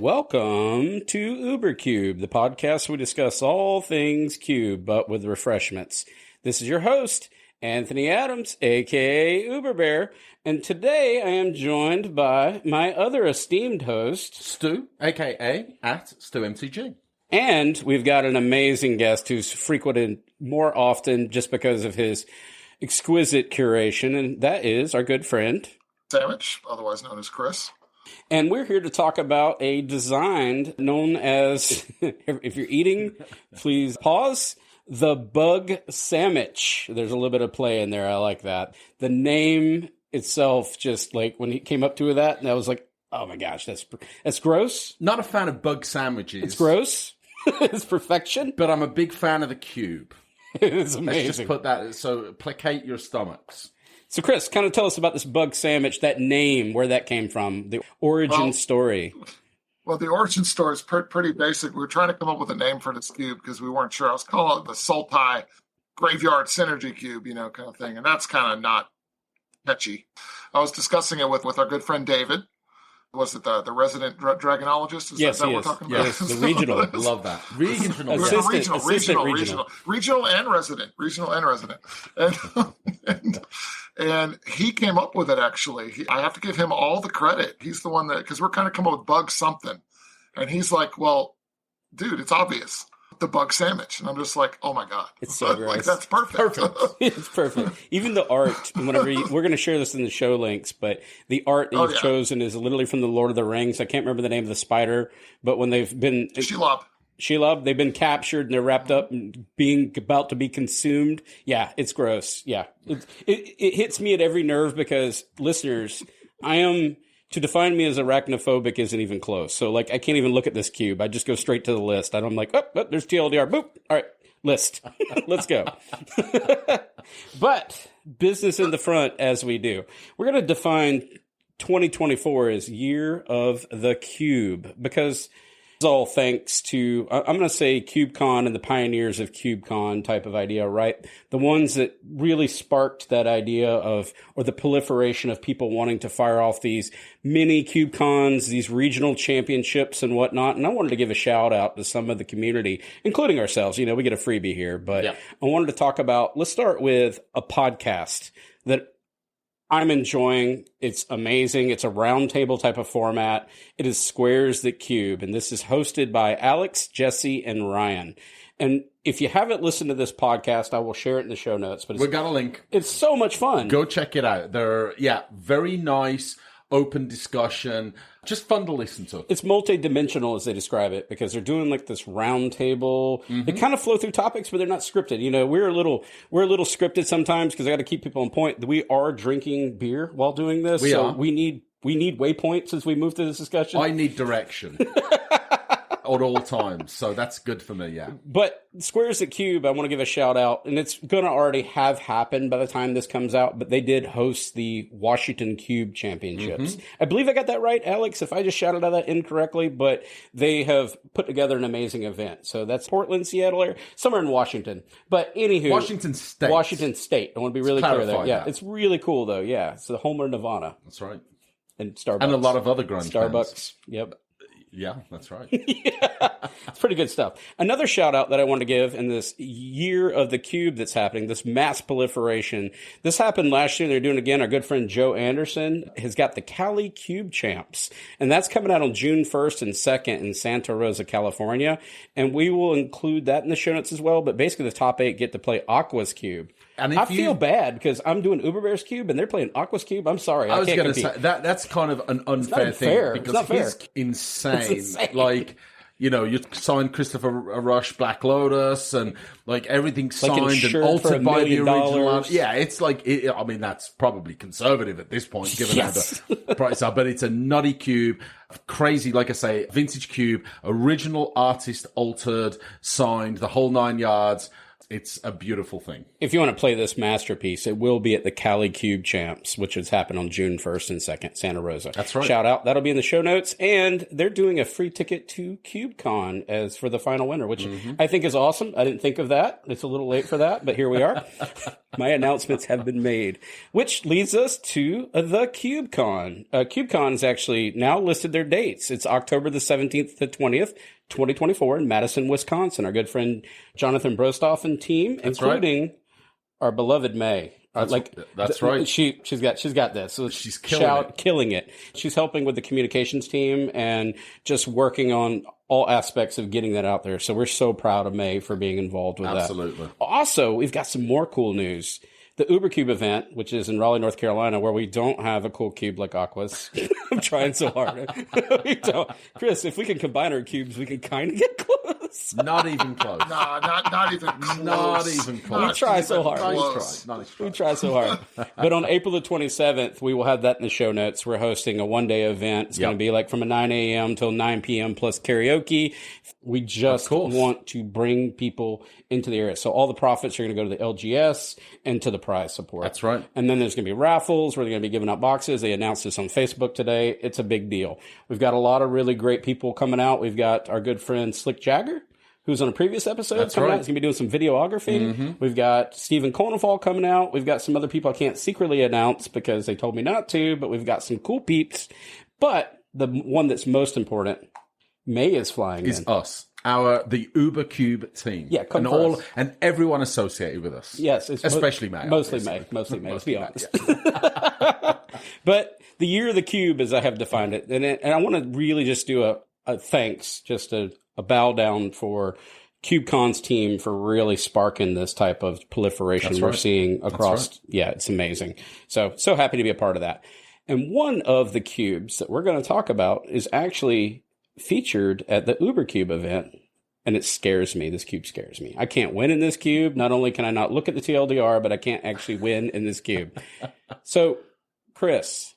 Welcome to UberCube, the podcast where we discuss all things Cube, but with refreshments. This is your host, Anthony Adams, aka Uber Bear, and today I am joined by my other esteemed host, Stu, aka @StuMTG. And we've got an amazing guest who's frequented more often just because of his exquisite curation, and that is our good friend, Sammich, otherwise known as Chris. And we're here to talk about a design known as, if you're eating, please pause, the bug Sammich. There's a little bit of play in there. I like that. The name itself, just like when he came up to that, and I was like, oh my gosh, that's gross. Not a fan of bug sandwiches. It's gross. It's perfection. But I'm a big fan of the cube. It's amazing. Let's just put that, so placate your stomachs. So, Chris, kind of tell us about this bug Sammich, that name, where that came from, the origin story. Well, the origin story is pretty basic. We were trying to come up with a name for this cube because we weren't sure. I was calling it the Sultai Graveyard Synergy Cube, kind of thing. And that's kind of not catchy. I was discussing it with our good friend David. Was it the resident dragonologist? Yes, that he we're is. talking Yes, about? the regional. I love that. Regional. Regional and resident. And he came up with it, actually. I have to give him all the credit. He's the one that, because we're kind of coming up with bug something. And he's like, well, dude, it's obvious. The bug Sammich. And I'm just like, oh my God. It's so gross. Like, that's perfect. It's perfect. Even the art, whenever we're going to share this in the show links, but the art that you've chosen is literally from the Lord of the Rings. I can't remember the name of the spider, but when they've been... Shelob, they've been captured and they're wrapped up and being about to be consumed. Yeah, it's gross. Yeah. It hits me at every nerve because, listeners, to define me as arachnophobic isn't even close. So, I can't even look at this cube. I just go straight to the list. I'm like, oh, there's TLDR. Boop. All right, list. Let's go. But business in the front as we do. We're going to define 2024 as Year of the Cube because... It's all thanks to, I'm going to say CubeCon and the pioneers of CubeCon type of idea, right? The ones that really sparked that idea of, or the proliferation of people wanting to fire off these mini CubeCons, these regional championships and whatnot. And I wanted to give a shout out to some of the community, including ourselves. We get a freebie here, but I wanted to talk about, let's start with a podcast that I'm enjoying. It's amazing. It's a roundtable type of format. It is Squares That Cube, and this is hosted by Alex, Jesse, and Ryan. And if you haven't listened to this podcast, I will share it in the show notes. But we got a link. It's so much fun. Go check it out. They're very nice, open discussion, just fun to listen to. It's multi-dimensional, as they describe it, because they're doing this round table. They kind of flow through topics, but they're not scripted. We're a little scripted sometimes because I got to keep people on point. We are drinking beer while doing this. We need waypoints as we move through this discussion. I need direction. At all times, so that's good for me, yeah. But Squares at Cube, I want to give a shout out, and it's going to already have happened by the time this comes out, but they did host the Washington Cube Championships. I believe I got that right, Alex, if I just shouted out that incorrectly, but they have put together an amazing event. So that's Portland, Seattle area, somewhere in Washington. But anywho. Washington State. I want to be really clear there. Yeah, it's really cool, though. Yeah, it's the home of Nirvana. That's right. And Starbucks. And a lot of other grunge Starbucks, bands. Yep. Yeah, that's right. It's pretty good stuff. Another shout out that I want to give in this Year of the Cube that's happening, this mass proliferation. This happened last year. They're doing it again. Our good friend Joe Anderson has got the Cali Cube Champs, and that's coming out on June 1st and 2nd in Santa Rosa, California. And we will include that in the show notes as well. But basically, the top 8 get to play Aqua's Cube. And I feel bad because I'm doing Uber Bear's Cube and they're playing Aqua's Cube. I'm sorry. I was going to say that's kind of an unfair thing because he's insane. You signed Christopher Rush, Black Lotus, and everything's signed and altered by the original. Yeah, it's that's probably conservative at this point, given how the price are. But it's a nutty cube, crazy, like I say, vintage cube, original artist altered, signed, the whole 9 yards. It's a beautiful thing. If you want to play this masterpiece, it will be at the Cali Cube Champs, which has happened on June 1st and 2nd, Santa Rosa. That's right. Shout out. That'll be in the show notes. And they're doing a free ticket to CubeCon as for the final winner, which I think is awesome. I didn't think of that. It's a little late for that, but here we are. My announcements have been made, which leads us to the CubeCon. CubeCon has actually now listed their dates. It's October the 17th to 20th. 2024 in Madison, Wisconsin. Our good friend Jonathan Brostoff and team, including our beloved May. That's right. She's got this. So she's killing it. She's helping with the communications team and just working on all aspects of getting that out there. So we're so proud of May for being involved with that. Absolutely. Also, we've got some more cool news. The UberCube event, which is in Raleigh, North Carolina, where we don't have a cool cube like Aqua's. I'm trying so hard. We don't. Chris, if we can combine our cubes, we can kind of get close. Not even close. No, not even close. Not even close. We try so hard. We try so hard. But on April the 27th, we will have that in the show notes. We're hosting a one-day event. It's going to be like from 9 a.m. till 9 p.m. plus karaoke. We just want to bring people into the area. So all the profits are going to go to the LGS and to the prize support. That's right. And then there's going to be raffles where they're going to be giving out boxes. They announced this on Facebook today. It's a big deal. We've got a lot of really great people coming out. We've got our good friend Slick Jagger, who's on a previous episode. That's right. He's going to be doing some videography. We've got Stephen Cornefall coming out. We've got some other people I can't secretly announce because they told me not to, but we've got some cool peeps. But the one that's most important, May is flying is in. Us. The UberCube team. Yeah, and everyone associated with us. Yes. Especially May. Mostly May, let's be honest. Yeah. But the year of the cube, as I have defined it, and I want to really just do a thanks, just a bow down for CubeCon's team for really sparking this type of proliferation we're seeing across. Yeah, it's amazing. So happy to be a part of that. And one of the cubes that we're going to talk about is actually featured at the UberCube event, and it scares me. This cube scares me. I can't win in this cube. Not only can I not look at the TLDR, but I can't actually win in this cube. So, Chris,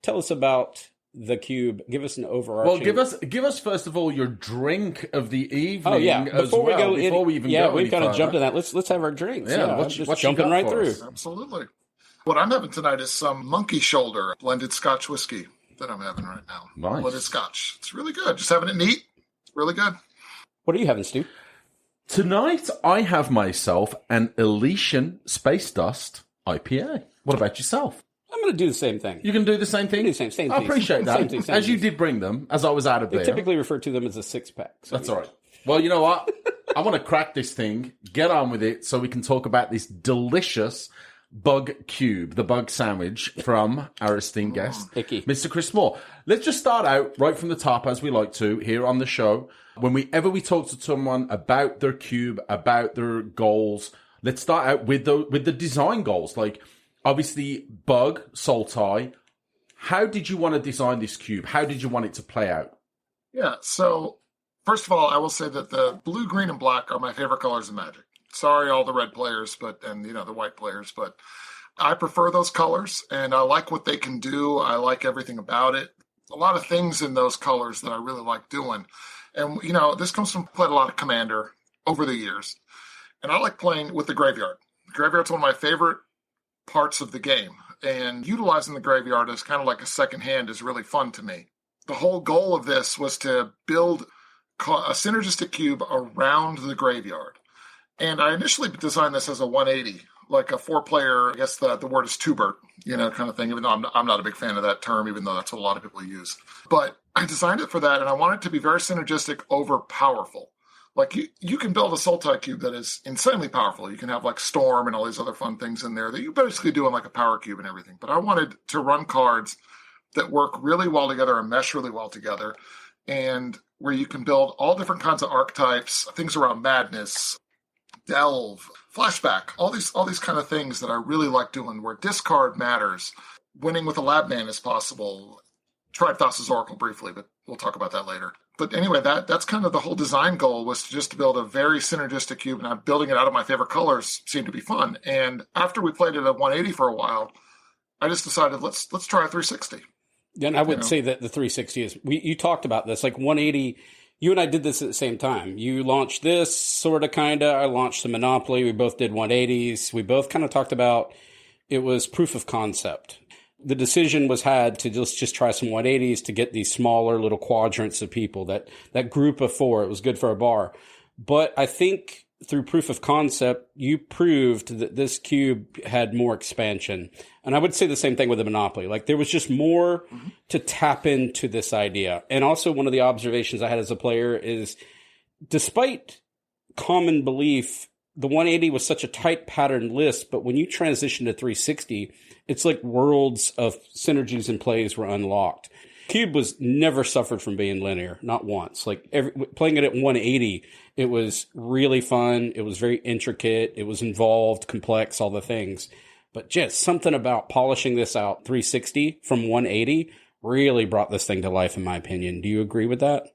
tell us about the cube. Give us an overarching. Well, give us first of all your drink of the evening. Oh yeah, before we go, we've got to jump to that. Let's have our drinks. Yeah, what's jumping right through. Absolutely. What I'm having tonight is some Monkey Shoulder blended Scotch whiskey that I'm having right now. Nice. Blended Scotch. It's really good. Just having it neat. Really good. What are you having, Stu? Tonight, I have myself an Elysian Space Dust IPA. What about yourself? I'm going to do the same thing. You can do the same thing? Do the same I appreciate that. As you did bring them, as I was out of there. They typically refer to them as a six-pack. So that's all right. Well, you know what? I want to crack this thing, get on with it, so we can talk about this delicious bug cube, the bug sandwich from our esteemed guest, Mr. Chris Moore. Let's just start out right from the top, as we like to here on the show. Whenever we talk to someone about their cube, about their goals, let's start out with the design goals. Like, obviously, Bug, Sultai, how did you want to design this cube? How did you want it to play out? Yeah, so first of all, I will say that the blue, green, and black are my favorite colors in Magic. Sorry, all the red players, and the white players, but I prefer those colors, and I like what they can do. I like everything about it. A lot of things in those colors that I really like doing. And, this comes from playing a lot of Commander over the years. And I like playing with the graveyard. The graveyard's one of my favorite parts of the game. And utilizing the graveyard as kind of like a second hand is really fun to me. The whole goal of this was to build a synergistic cube around the graveyard. And I initially designed this as a 180, like a 4-player, I guess the word is two-bert, kind of thing, even though I'm not a big fan of that term, even though that's what a lot of people use. But I designed it for that, and I want it to be very synergistic over powerful. Like, you can build a Sultai cube that is insanely powerful. You can have, like, Storm and all these other fun things in there that you basically do in, like, a power cube and everything. But I wanted to run cards that work really well together and mesh really well together, and where you can build all different kinds of archetypes, things around madness, delve, flashback, all these kind of things that I really like doing, where discard matters. Winning with a lab man is possible. Tried Thassa's Oracle briefly, but we'll talk about that later. But anyway, that's kind of the whole design goal, was to build a very synergistic cube, and I'm building it out of my favorite colors seemed to be fun. And after we played it at 180 for a while, I just decided let's try a 360. And I would say that the 360 is, you talked about this, like 180 you and I did this at the same time. You launched this, sort of, kind of. I launched the Monopoly. We both did 180s. We both kind of talked about it was proof of concept. The decision was had to just try some 180s to get these smaller little quadrants of people, that group of 4. It was good for a bar. But I think through proof of concept, you proved that this cube had more expansion. And I would say the same thing with the Monopoly. Like, there was just more to tap into this idea. And also, one of the observations I had as a player is, despite common belief, the 180 was such a tight patterned list, but when you transition to 360, it's like worlds of synergies and plays were unlocked. Cube was never suffered from being linear, not once. Like, playing it at 180, it was really fun. It was very intricate. It was involved, complex, all the things. But just something about polishing this out 360 from 180 really brought this thing to life, in my opinion. Do you agree with that?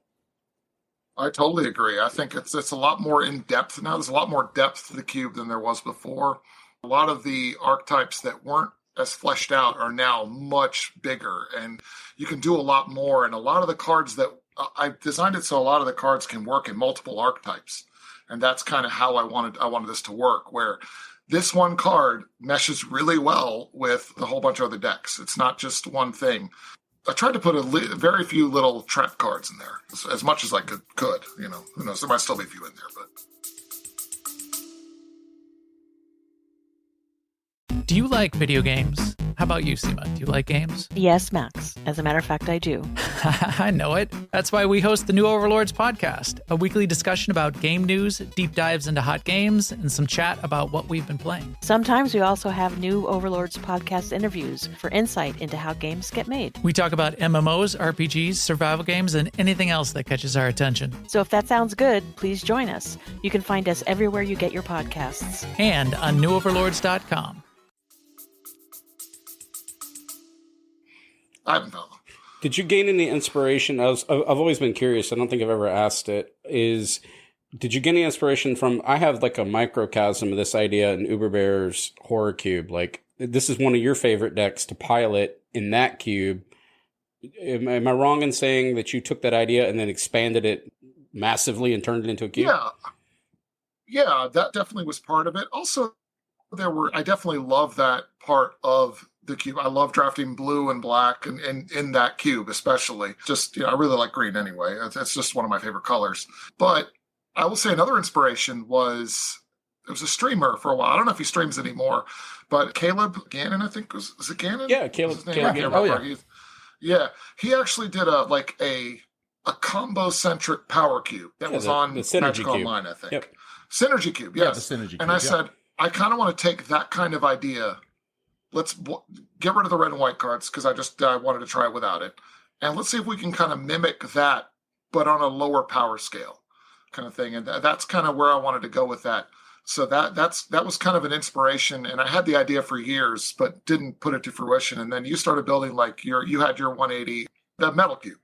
I totally agree. I think it's a lot more in depth now. There's a lot more depth to the cube than there was before. A lot of the archetypes that weren't as fleshed out are now much bigger, and you can do a lot more. And a lot of the cards that I designed it so a lot of the cards can work in multiple archetypes, and that's kind of how I wanted this to work, where this one card meshes really well with a whole bunch of other decks. It's not just one thing. I tried to put very few little trap cards in there, as much as I could. You know, who knows? There might still be a few in there, but. Do you like video games? How about you, Seema? Do you like games? Yes, Max. As a matter of fact, I do. I know it. That's why we host the New Overlords podcast, a weekly discussion about game news, deep dives into hot games, and some chat about what we've been playing. Sometimes we also have New Overlords podcast interviews for insight into how games get made. We talk about MMOs, RPGs, survival games, and anything else that catches our attention. So if that sounds good, please join us. You can find us everywhere you get your podcasts. And on newoverlords.com. I haven't found them. Did you gain any inspiration? I've always been curious. I don't think I've ever asked it. Did you get any inspiration from? I have like a microcosm of this idea in Uberbear's Horror Cube. Like, this is one of your favorite decks to pilot in that cube. Am I wrong in saying that you took that idea and then expanded it massively and turned it into a cube? Yeah, that definitely was part of it. Also, I definitely love that part of the cube. I love drafting blue and black and in that cube, especially. Just, I really like green anyway. It's just one of my favorite colors. But I will say another inspiration was, there was a streamer for a while. I don't know if he streams anymore, but Caleb Gannon, I think was it Gannon? Yeah, Caleb Gannon. Oh, yeah. Yeah, he actually did a combo-centric power cube that was on Magic Online, I think. Yep. Synergy cube, yes. Yeah, the Synergy cube, and I said, I kind of want to take that kind of idea. Let's get rid of the red and white cards, because I wanted to try it without it. And let's see if we can kind of mimic that, but on a lower power scale kind of thing. And that's kind of where I wanted to go with that. So that was kind of an inspiration. And I had the idea for years, but didn't put it to fruition. And then you started building, like, you had your 180, the metal cube,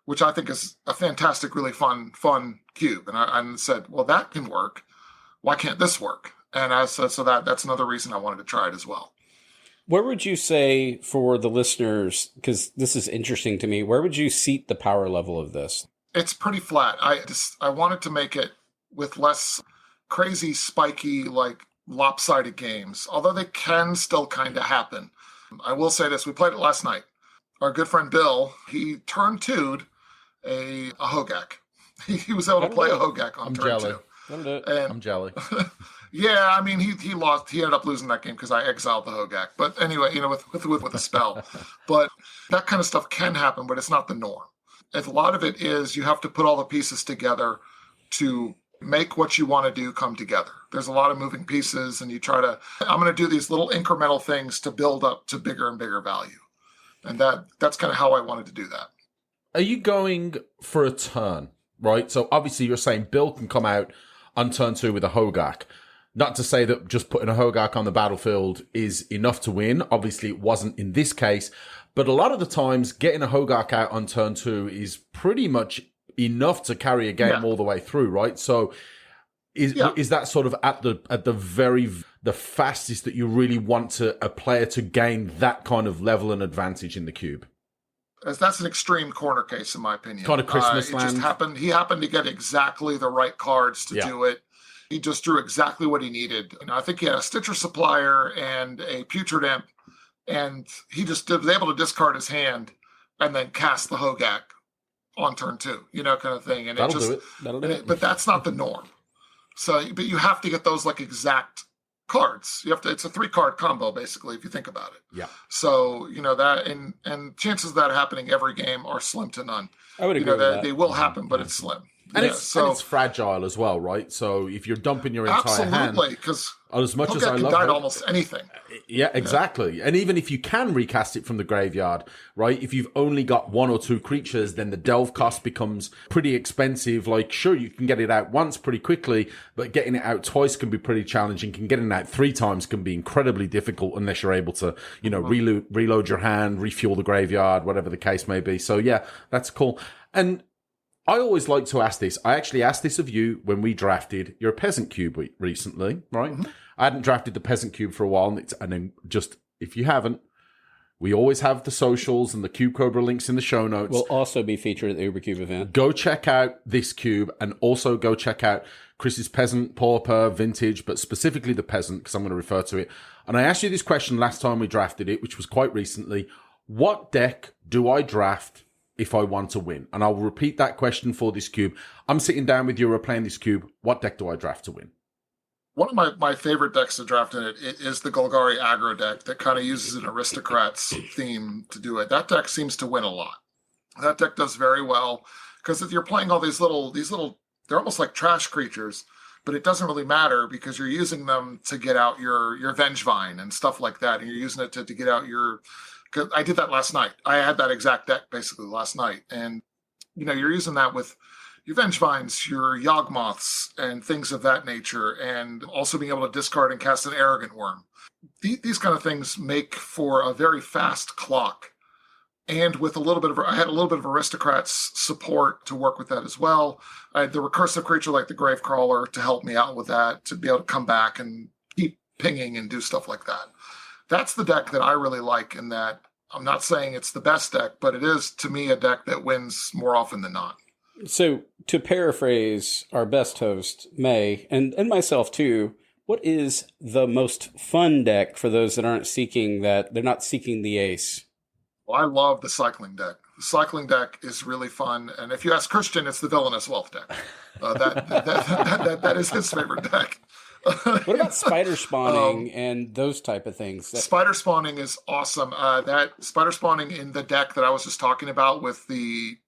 which I think is a fantastic, really fun cube. And I said, well, that can work. Why can't this work? And I said, so that's another reason I wanted to try it as well. Where would you say, for the listeners, because this is interesting to me, where would you seat the power level of this? It's pretty flat. I wanted to make it with less crazy, spiky, like lopsided games, although they can still kind of happen. I will say this. We played it last night. Our good friend Bill, he turn 2'd a Hogak. He was able to play a Hogak on turn 2. I'm jelly. Yeah, I mean, he lost. He ended up losing that game because I exiled the Hogak. But anyway, with a spell. But that kind of stuff can happen, but it's not the norm. And a lot of it is you have to put all the pieces together to make what you want to do come together. There's a lot of moving pieces, and I'm going to do these little incremental things to build up to bigger and bigger value. And that's kind of how I wanted to do that. Are you going for a turn, right? So obviously you're saying Bill can come out on turn 2 with a Hogak. Not to say that just putting a Hogak on the battlefield is enough to win. Obviously, it wasn't in this case. But a lot of the times, getting a Hogak out on turn 2 is pretty much enough to carry a game all the way through, right? So is that sort of at the fastest that you really want a player to gain that kind of level and advantage in the cube? That's an extreme corner case, in my opinion. Kind of Christmas land. He happened to get exactly the right cards to do it. He just drew exactly what he needed. I think he had a Stitcher Supplier and a Putrid Imp, and he just was able to discard his hand and then cast the Hogak on turn 2, kind of thing. And That'll do it. But that's not the norm. So, but you have to get those like exact cards. It's a 3-card combo basically, if you think about it. Yeah. So that and chances of that happening every game are slim to none. I would agree with that. They will happen, but it's slim. And it's fragile as well, right? So if you're dumping your entire hand, absolutely, because as much as I love die to almost anything. Yeah, exactly. Yeah. And even if you can recast it from the graveyard, right? If you've only got 1 or 2 creatures, then the delve cost becomes pretty expensive. Like, sure, you can get it out once pretty quickly, but getting it out twice can be pretty challenging. Getting it out 3 times can be incredibly difficult unless you're able to, reload your hand, refuel the graveyard, whatever the case may be. So yeah, that's cool. And I always like to ask this. I actually asked this of you when we drafted your Peasant Cube recently, right? Mm-hmm. I hadn't drafted the Peasant Cube for a while, and then just, if you haven't, we always have the socials and the Cube Cobra links in the show notes. Will also be featured at the UberCube event. Go check out this cube, and also go check out Chris's Peasant, Pauper, Vintage, but specifically the Peasant, because I'm going to refer to it. And I asked you this question last time we drafted it, which was quite recently. What deck do I draft if I want to win? And I'll repeat that question for this cube. I'm sitting down with you, we're playing this cube. What deck do I draft to win? One of my favorite decks to draft in it is the Golgari aggro deck that kind of uses an Aristocrats theme to do it. That deck seems to win a lot. That deck does very well because if you're playing all these little, they're almost like trash creatures, but it doesn't really matter because you're using them to get out your Vengevine and stuff like that. And you're using it to get out your... Cause I did that last night. I had that exact deck basically last night. And, you're using that with your Vengevines, your Yawgmoths, and things of that nature. And also being able to discard and cast an Arrogant Worm. These kind of things make for a very fast clock. And with I had a little bit of Aristocrats support to work with that as well. I had the recursive creature like the Gravecrawler to help me out with that, to be able to come back and keep pinging and do stuff like that. That's the deck that I really like, and that I'm not saying it's the best deck, but it is, to me, a deck that wins more often than not. So, to paraphrase our best host, May, and myself too, what is the most fun deck for those that aren't seeking that, they're not seeking the ace? Well, I love the cycling deck. The cycling deck is really fun, and if you ask Christian, it's the Villainous Wealth deck. That is his favorite deck. What about spider spawning and those type of things? Spider spawning is awesome. That spider spawning in the deck that I was just talking about with the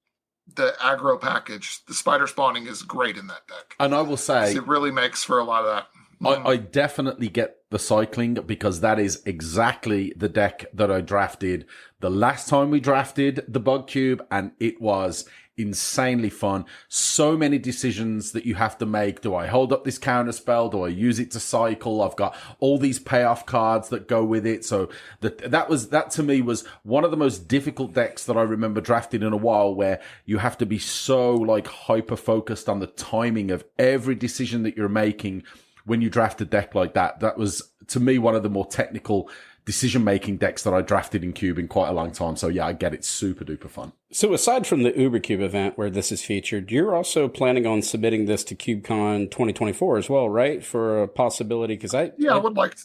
aggro package, the spider spawning is great in that deck. And I will say, it really makes for a lot of that. I definitely get the cycling because that is exactly the deck that I drafted the last time we drafted the Bug Cube, and it was insanely fun. So many decisions that you have to make. Do I hold up this counter spell? Do I use it to cycle? I've got all these payoff cards that go with it. So that to me was one of the most difficult decks that I remember drafting in a while, where you have to be so like hyper focused on the timing of every decision that you're making when you draft a deck like that. That was, to me, one of the more technical decision-making decks that I drafted in Cube in quite a long time. So yeah, I get it. Super duper fun. So aside from the UberCube event where this is featured, you're also planning on submitting this to CubeCon 2024 as well, right? For a possibility, because I would like to.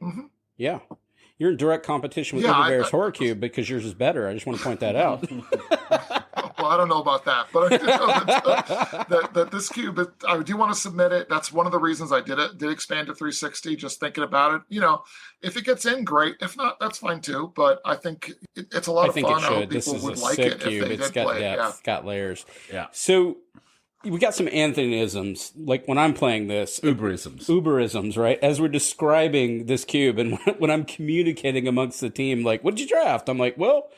Mm-hmm. Yeah. You're in direct competition with Uberbear's Horror Cube because yours is better. I just want to point that out. Well, I don't know about that, but I do know that this cube, I do want to submit it. That's one of the reasons I did expand to 360, just thinking about it. If it gets in, great. If not, that's fine too. But I think it's a lot of fun. I hope people would like it if they did play it. It's got layers. Yeah. So we got some Anthonyisms, like when I'm playing this. Uberisms, right? As we're describing this cube, and when I'm communicating amongst the team, like, what did you draft? I'm like, well,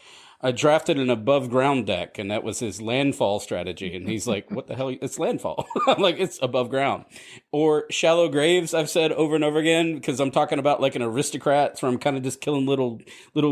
I drafted an above ground deck, and that was his landfall strategy. And he's like, what the hell? It's landfall. I'm like, it's above ground. Or shallow graves, I've said over and over again, because I'm talking about like an aristocrat, so I'm kind of just killing little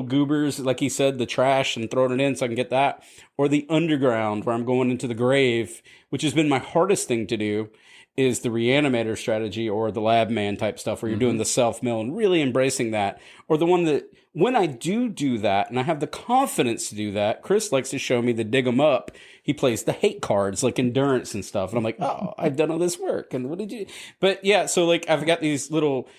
goobers, like he said, the trash, and throwing it in so I can get that. or the underground where I'm going into the grave, which has been my hardest thing to do, is the reanimator strategy or the lab man type stuff where you're doing the self-mill and really embracing that. Or the one that when I do that and I have the confidence to do that, Chris likes to show me the dig 'em up. He plays the hate cards like endurance and stuff. And I'm like, oh, I've done all this work. And what did you? But yeah, so like I've got these little,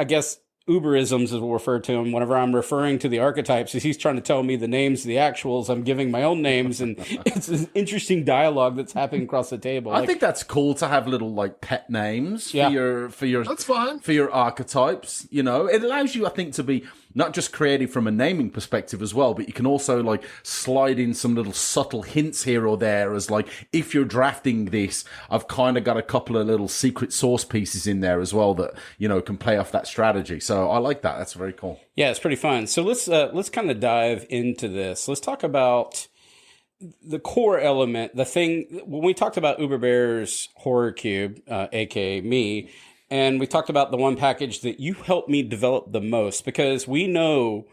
I guess, Uberisms, as we'll refer to him, whenever I'm referring to the archetypes, is he's trying to tell me the names of the actuals. I'm giving my own names, and it's an interesting dialogue that's happening across the table. I think that's cool to have little like pet names for your that's fine. For your archetypes. You know, it allows you, I think, to be not just creative from a naming perspective as well, but you can also like slide in some little subtle hints here or there as like, if you're drafting this, I've kind of got a couple of little secret sauce pieces in there as well that, you know, can play off that strategy. So I like that. That's very cool. Yeah, it's pretty fun. So let's kind of dive into this. Let's talk about the core element, the thing, when we talked about Uber Bear's Horror Cube, aka me, and we talked about the one package that you helped me develop the most, because we know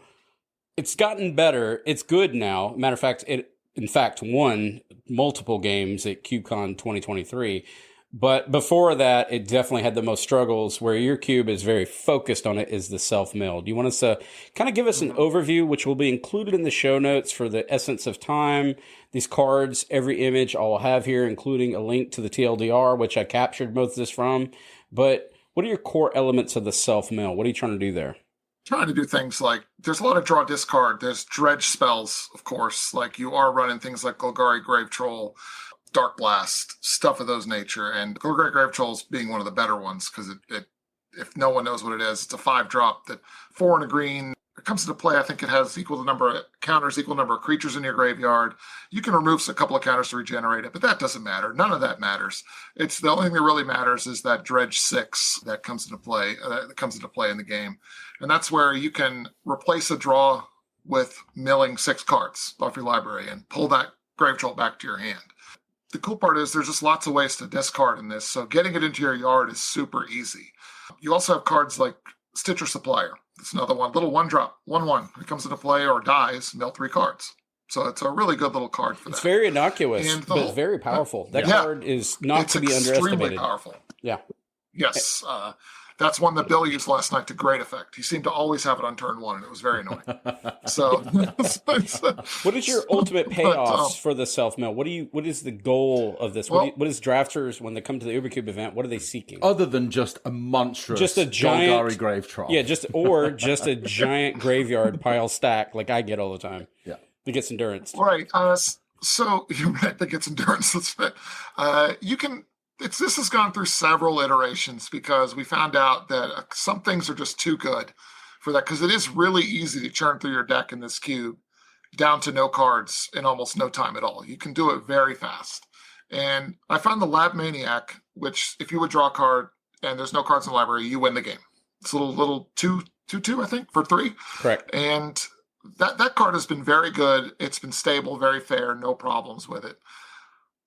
it's gotten better. It's good now. Matter of fact, it in fact won multiple games at CubeCon 2023. But before that, it definitely had the most struggles. Where your cube is very focused on it is the self-mill. Do you want us to kind of give us an overview, which will be included in the show notes for the essence of time? These cards, every image I'll have here, including a link to the TLDR, which I captured most of this from. But what are your core elements of the self-mill? What are you trying to do there? Trying to do things like, there's a lot of draw discard. There's dredge spells, of course. Like you are running things like Golgari Grave Troll, Dark Blast, stuff of those nature. And Golgari Grave Trolls being one of the better ones, because it if no one knows what it is, it's a 5-drop that 4 and a green. It comes into play, I think it has equal number of counters, equal number of creatures in your graveyard. You can remove a couple of counters to regenerate it, but that doesn't matter. None of that matters. It's the only thing that really matters is that dredge 6 that comes into play, in the game. And that's where you can replace a draw with milling 6 cards off your library and pull that Grave Troll back to your hand. The cool part is there's just lots of ways to discard in this, so getting it into your yard is super easy. You also have cards like Stitcher Supplier. It's another one, little 1-drop, 1/1. It comes into play or dies, mill 3 cards. So it's a really good little card for that. It's very innocuous, but it's very powerful. That card is not to be underestimated. It's extremely powerful. Yeah. Yes. That's one that Bill used last night to great effect. He seemed to always have it on turn 1, and it was very annoying. So, what is your ultimate payoffs for the self-mill? What is the goal of this? What is drafters, when they come to the UberCube event, what are they seeking? Other than just a monstrous, just a giant Golgari Grave Troll. Yeah, just a giant graveyard pile stack like I get all the time. Yeah, that gets endurance. Right. So you're right. That gets endurance. That's fit. You can. This has gone through several iterations, because we found out that some things are just too good for that, because it is really easy to churn through your deck in this cube down to no cards in almost no time at all. You can do it very fast. And I found the Lab Maniac, which if you would draw a card and there's no cards in the library, you win the game. It's a little 2/2, I think, for 3. Correct. And that card has been very good. It's been stable, very fair, no problems with it.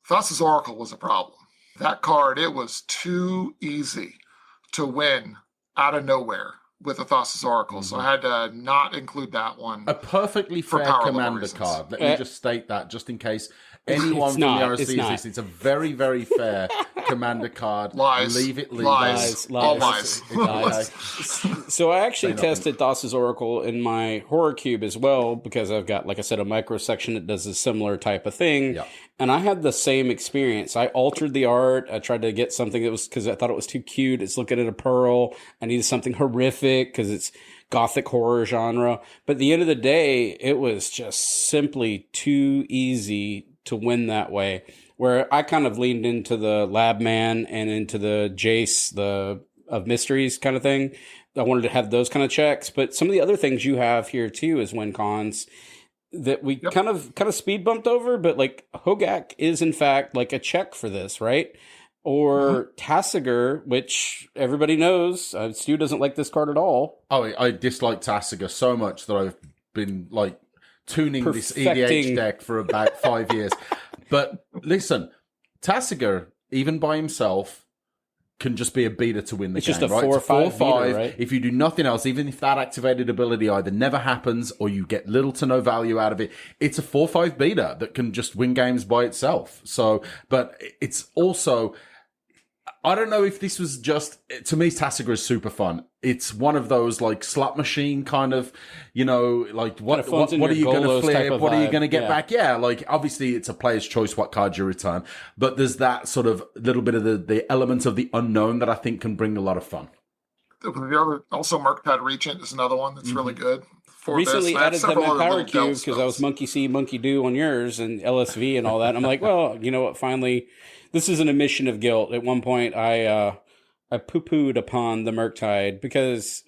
Thassa's Oracle was a problem. That card, it was too easy to win out of nowhere with a Thassa's Oracle. So I had to not include that one. A perfectly fair commander card. Let me just state that, just in case anyone from the RSC is this. It's a very, very fair commander card. Lies. Leave it. Lies. All lies. So I actually tested Thassa's Oracle in my Horror Cube as well, because I've got, like I said, a micro section that does a similar type of thing. Yeah. And I had the same experience. I altered the art. I tried to get something that was, because I thought it was too cute. It's looking at a pearl. I needed something horrific because it's gothic horror genre. But at the end of the day, it was just simply too easy to win that way. Where I kind of leaned into the Lab Man and into the Jace, the of Mysteries kind of thing. I wanted to have those kind of checks. But some of the other things you have here too as win cons that we kind of speed bumped over, but like Hogak is in fact like a check for this, right? Or Tasigur, which everybody knows. Stu doesn't like this card at all. Oh, I dislike Tasigur so much that I've been like tuning this EDH deck for about 5 years. But listen, Tasigur, even by himself, can just be a beater to win the game. It's just a right? 4 or 5 beater, right? If you do nothing else, even if that activated ability either never happens or you get little to no value out of it, it's a 4-5 beater that can just win games by itself. So, but it's also, I don't know if this was just, to me, Tasigur is super fun. It's one of those like slot machine kind of, like what are you going to flip? What are you going to get back? Yeah, like obviously it's a player's choice what card you return, but there's that sort of little bit of the element of the unknown that I think can bring a lot of fun. The other, also Murktide Regent is another one that's really good. Recently added them in Power Cube because I was monkey see, monkey do on yours and LSV and all that. And I'm like, well, you know what? Finally, this is an admission of guilt. At one point, I poo-pooed upon the Murktide because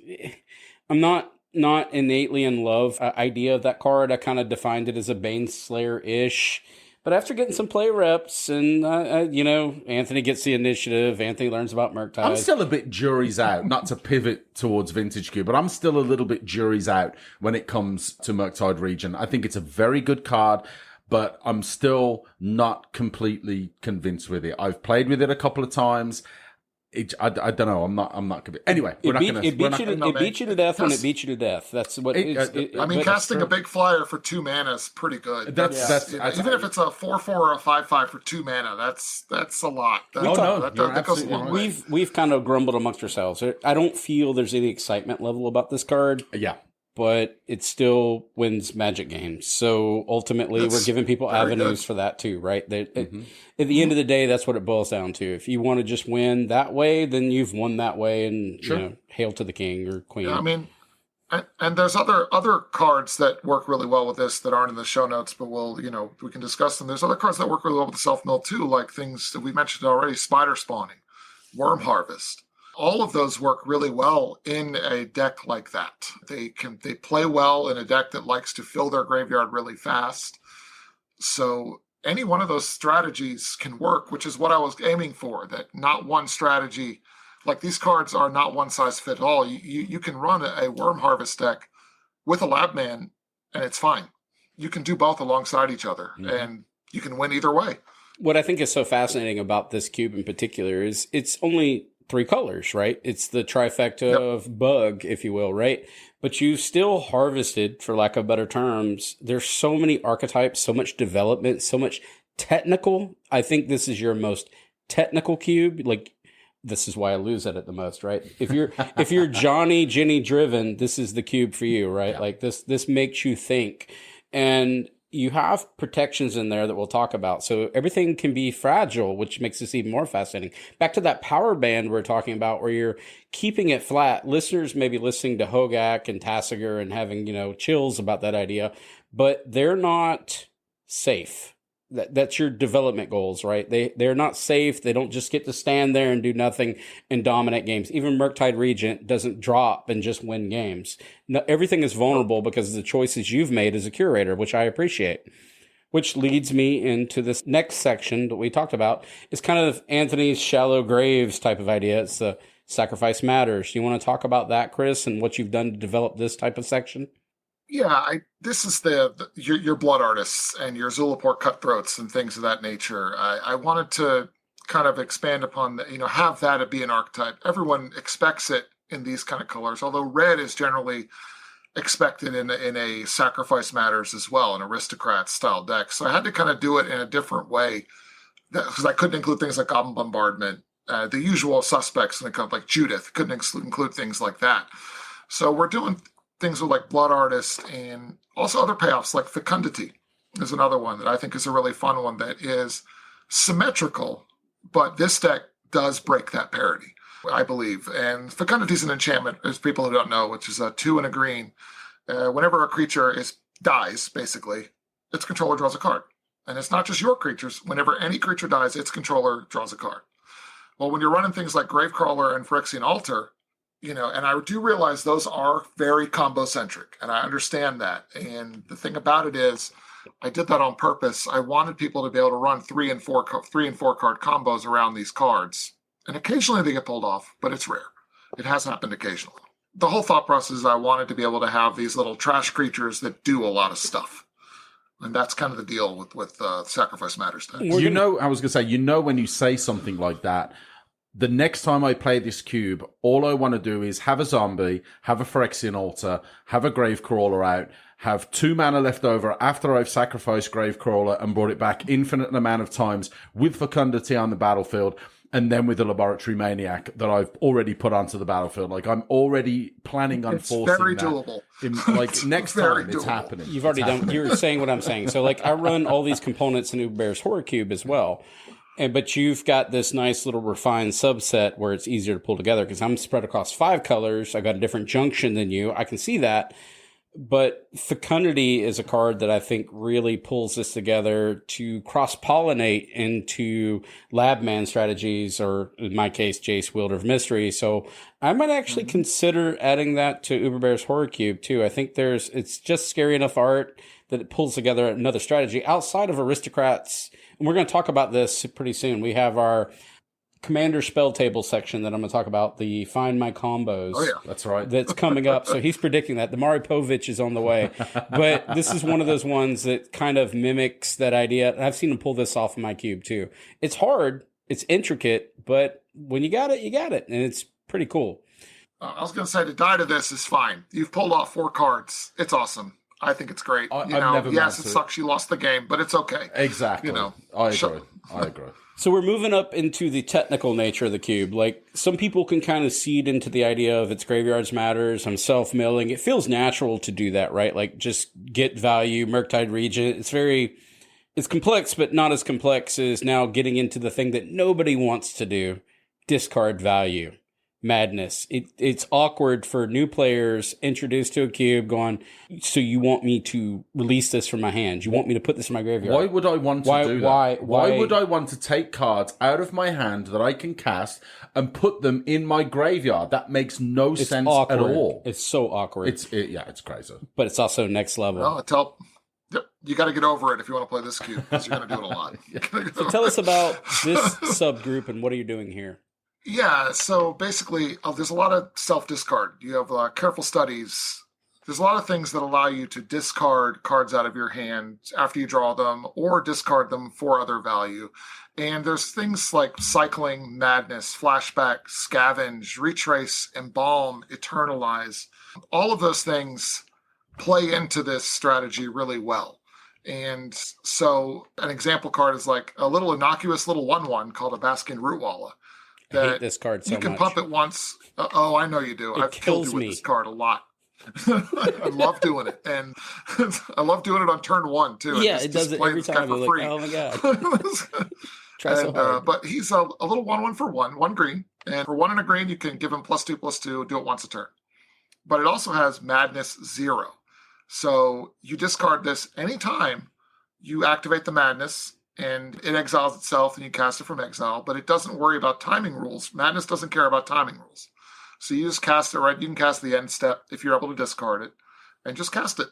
I'm not innately in love idea of that card. I kind of defined it as a Baneslayer-ish. But after getting some play reps and, Anthony gets the initiative, Anthony learns about Murktide. I'm still a bit jury's out, not to pivot towards Vintage Cube, but I'm still a little bit jury's out when it comes to Murktide Regent. I think it's a very good card, but I'm still not completely convinced with it. I've played with it a couple of times. I don't know. I'm not convinced. Anyway, it beat you to death when it beat you to death. That's what casting a big flyer for 2 mana is pretty good. Even if it's a 4/4 or a 5/5 for 2 mana, that's a lot. That goes a long way. We've kind of grumbled amongst ourselves. I don't feel there's any excitement level about this card. Yeah. But it still wins Magic games. So ultimately, we're giving people avenues for that too, right? At the end of the day, that's what it boils down to. If you want to just win that way, then you've won that way, and hail to the king or queen. Yeah, I mean, and there's other cards that work really well with this that aren't in the show notes, but we can discuss them. There's other cards that work really well with the self-mill too, like things that we mentioned already: Spider Spawning, Worm Harvest. All of those work really well in a deck like that. They play well in a deck that likes to fill their graveyard really fast. So any one of those strategies can work, which is what I was aiming for, that not one strategy, like these cards are not one size fit all. You can run a Worm Harvest deck with a Labman and it's fine. You can do both alongside each other and you can win either way. What I think is so fascinating about this cube in particular is it's only 3 colors, right? It's the trifecta of bug, if you will, right? But you've still harvested, for lack of better terms. There's so many archetypes, so much development, so much technical. I think this is your most technical cube. Like, this is why I lose at it the most, right? If you're Johnny Jenny driven, this is the cube for you, right? Yeah. Like this makes you think. And you have protections in there that we'll talk about. So everything can be fragile, which makes this even more fascinating. Back to that power band we're talking about where you're keeping it flat. Listeners may be listening to Hogak and Tasigur and having, chills about that idea, but they're not safe. That's your development goals, right? They're not safe. They don't just get to stand there and do nothing and dominate games. Even Murktide Regent doesn't drop and just win games. No, everything is vulnerable because of the choices you've made as a curator, which I appreciate. Which leads me into this next section that we talked about. It's kind of Anthony's shallow graves type of idea. It's the sacrifice matters. Do you want to talk about that, Chris, and what you've done to develop this type of section? Yeah, this is your blood artists and your Zulaport cutthroats and things of that nature. I wanted to kind of expand upon that, have that be an archetype. Everyone expects it in these kind of colors, although red is generally expected in a sacrifice matters as well, an aristocrat style deck. So I had to kind of do it in a different way because I couldn't include things like Goblin Bombardment, the usual suspects in the cup like Judith. Couldn't include things like that. So we're doing things with like Blood Artist and also other payoffs like Fecundity is another one that I think is a really fun one that is symmetrical, but this deck does break that parity, I believe. And Fecundity is an enchantment, as people who don't know, which is a 2 and a green. Whenever a creature dies, basically, its controller draws a card. And it's not just your creatures. Whenever any creature dies, its controller draws a card. Well, when you're running things like Gravecrawler and Phyrexian Altar, and I do realize those are very combo-centric, and I understand that. And the thing about it is, I did that on purpose. I wanted people to be able to run 3 and 4 card combos around these cards. And occasionally they get pulled off, but it's rare. It has happened occasionally. The whole thought process is I wanted to be able to have these little trash creatures that do a lot of stuff. And that's kind of the deal with Sacrifice Matters decks. I was going to say, when you say something like that, the next time I play this cube, all I want to do is have a zombie, have a Phyrexian altar, have a Gravecrawler out, have 2 mana left over after I've sacrificed Gravecrawler and brought it back infinite amount of times with Fecundity on the battlefield, and then with the Laboratory Maniac that I've already put onto the battlefield. Like, I'm already planning on forcing very that. doable. Like, next time, it's happening. You've already done, you're saying what I'm saying. So, like, I run all these components in Uberbear's Horror Cube as well. But you've got this nice little refined subset where it's easier to pull together because I'm spread across 5 colors. I've got a different junction than you. I can see that. But Fecundity is a card that I think really pulls this together to cross-pollinate into Labman strategies, or in my case, Jace, Wielder of Mystery. So I might actually consider adding that to Uberbear's Horror Cube too. I think it's just scary enough art that it pulls together another strategy outside of Aristocrats. And we're going to talk about this pretty soon. We have our Commander spell table section that I'm going to talk about, the Find My Combos. Oh, yeah. That's right. That's coming up. So he's predicting that. The Mari Povich is on the way. But this is one of those ones that kind of mimics that idea. And I've seen him pull this off in my cube too. It's hard. It's intricate. But when you got it, you got it. And it's pretty cool. I was going to say, to die to this is fine. You've pulled off 4 cards. It's awesome. I think it's great. Yes, it sucks you lost the game, but it's okay. Exactly. I agree. So we're moving up into the technical nature of the cube. Like, some people can kind of seed into the idea of its graveyards matters. I'm self-milling. It feels natural to do that, right? Like, just get value, Murktide Regent. It's complex, but not as complex as now getting into the thing that nobody wants to do, discard value. Madness. It's awkward for new players introduced to a cube going, so you want me to release this from my hand? You want me to put this in my graveyard? Why would I want to do that? Why would I want to take cards out of my hand that I can cast and put them in my graveyard? That makes no sense awkward. At all. It's so awkward. It's crazy. But it's also next level. Well, you got to get over it if you want to play this cube, because you're going to do it a lot. So tell us about this subgroup and what are you doing here? Yeah, so basically, there's a lot of self-discard. You have careful studies. There's a lot of things that allow you to discard cards out of your hand after you draw them, or discard them for other value. And there's things like cycling, madness, flashback, scavenge, retrace, embalm, eternalize. All of those things play into this strategy really well. And so an example card is like a little innocuous little 1/1 called a Basking Rootwalla. I hate this card so much. You can pump it once. I know you do. I've killed you with this card a lot. I love doing it. And I love doing it on turn 1, too. Yeah, it does it every time. I'm like, oh, my God. Try so hard. But he's a little 1/1 for 1 green. And for 1 and a green, you can give him +2/+2, do it once a turn. But it also has Madness 0. So you discard this anytime you activate the Madness, and it exiles itself, and you cast it from exile, but it doesn't worry about timing rules. Madness doesn't care about timing rules. So you just cast it, right? You can cast the end step if you're able to discard it, and just cast it.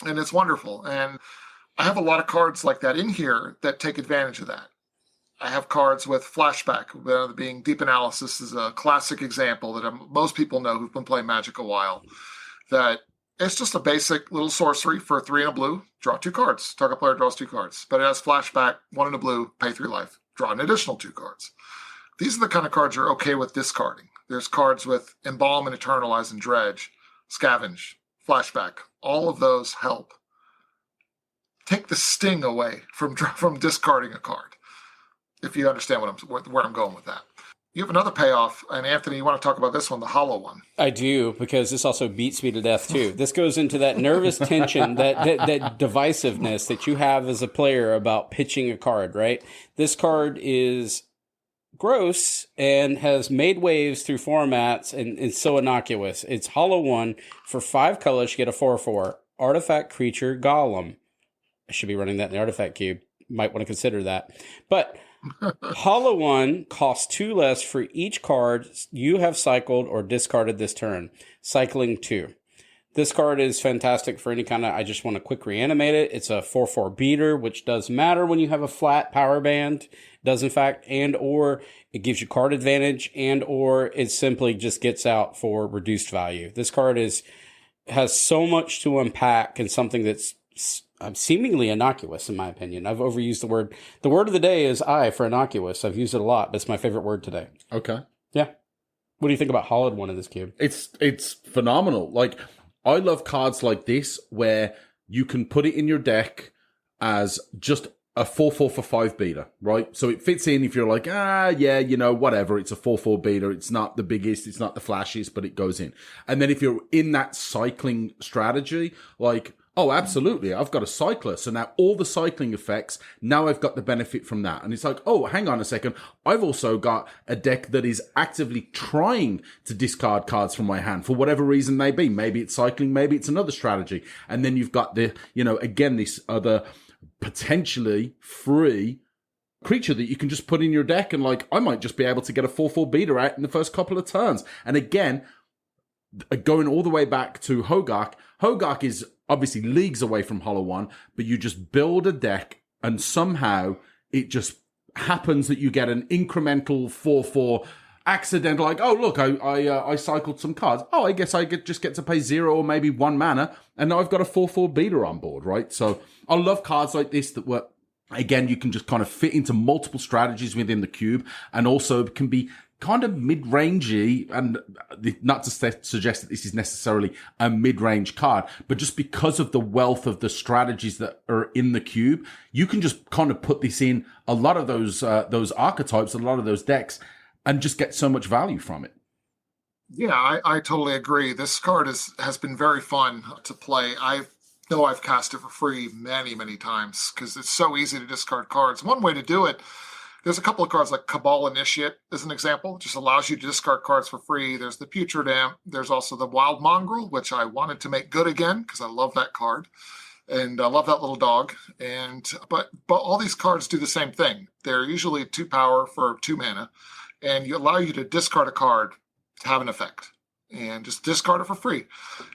And it's wonderful. And I have a lot of cards like that in here that take advantage of that. I have cards with flashback, being Deep Analysis is a classic example that most people know who've been playing Magic a while, that it's just a basic little sorcery for 3 and a blue. Draw 2 cards. Target player draws 2 cards. But it has flashback, 1 and a blue, pay 3 life. Draw an additional 2 cards. These are the kind of cards you're okay with discarding. There's cards with Embalm and Eternalize and Dredge, Scavenge, Flashback. All of those help take the sting away from discarding a card, if you understand where I'm going with that. You have another payoff, and Anthony, you want to talk about this one, the hollow one. I do, because this also beats me to death, too. This goes into that nervous tension, that divisiveness that you have as a player about pitching a card, right? This card is gross and has made waves through formats, and it's so innocuous. It's hollow 1 for 5 colors. You get a 4/4 artifact creature golem. I should be running that in the artifact cube. Might want to consider that. But hollow 1 costs 2 less for each card you have cycled or discarded this turn. Cycling 2. This card is fantastic for any kind of, I just want to quick reanimate it. It's a 4/4 beater, which does matter when you have a flat power band. It does, in fact, and or it gives you card advantage, and or it simply just gets out for reduced value. This card has so much to unpack, and something that's seemingly innocuous, in my opinion. I've overused the word. The word of the day is I for innocuous. I've used it a lot, but it's my favorite word today. Okay. Yeah. What do you think about Hollowed One in this cube? It's phenomenal. Like, I love cards like this where you can put it in your deck as just a 4/4 for 5 beater, right? So it fits in if you're like, whatever. It's a 4/4 beater. It's not the biggest. It's not the flashiest, but it goes in. And then if you're in that cycling strategy, like, oh, absolutely, I've got a cycler. So now all the cycling effects, now I've got the benefit from that. And it's like, oh, hang on a second. I've also got a deck that is actively trying to discard cards from my hand for whatever reason may be. Maybe it's cycling, maybe it's another strategy. And then you've got again, this other potentially free creature that you can just put in your deck, and like, I might just be able to get a 4/4 beater out in the first couple of turns. And again, going all the way back to Hogarth is obviously leagues away from Hollow One, but you just build a deck and somehow it just happens that you get an incremental 4/4 accidental, like, oh, look, I cycled some cards. Oh, I guess I just get to pay 0 or maybe 1 mana, and now I've got a 4/4 beater on board, right? So I love cards like this that were, again, you can just kind of fit into multiple strategies within the cube, and also can be kind of mid-rangey, and not to suggest that this is necessarily a mid-range card, but just because of the wealth of the strategies that are in the cube, you can just kind of put this in a lot of those archetypes, a lot of those decks, and just get so much value from it. Yeah, I totally agree. This card has been very fun to play. I know I've cast it for free many, many times because it's so easy to discard cards. One way to do it, there's a couple of cards like Cabal Initiate as an example. It just allows you to discard cards for free. There's the Putrid Amp. There's also the Wild Mongrel, which I wanted to make good again because I love that card. And I love that little dog. But all these cards do the same thing. They're usually 2 power for 2 mana. And you allow you to discard a card to have an effect and just discard it for free.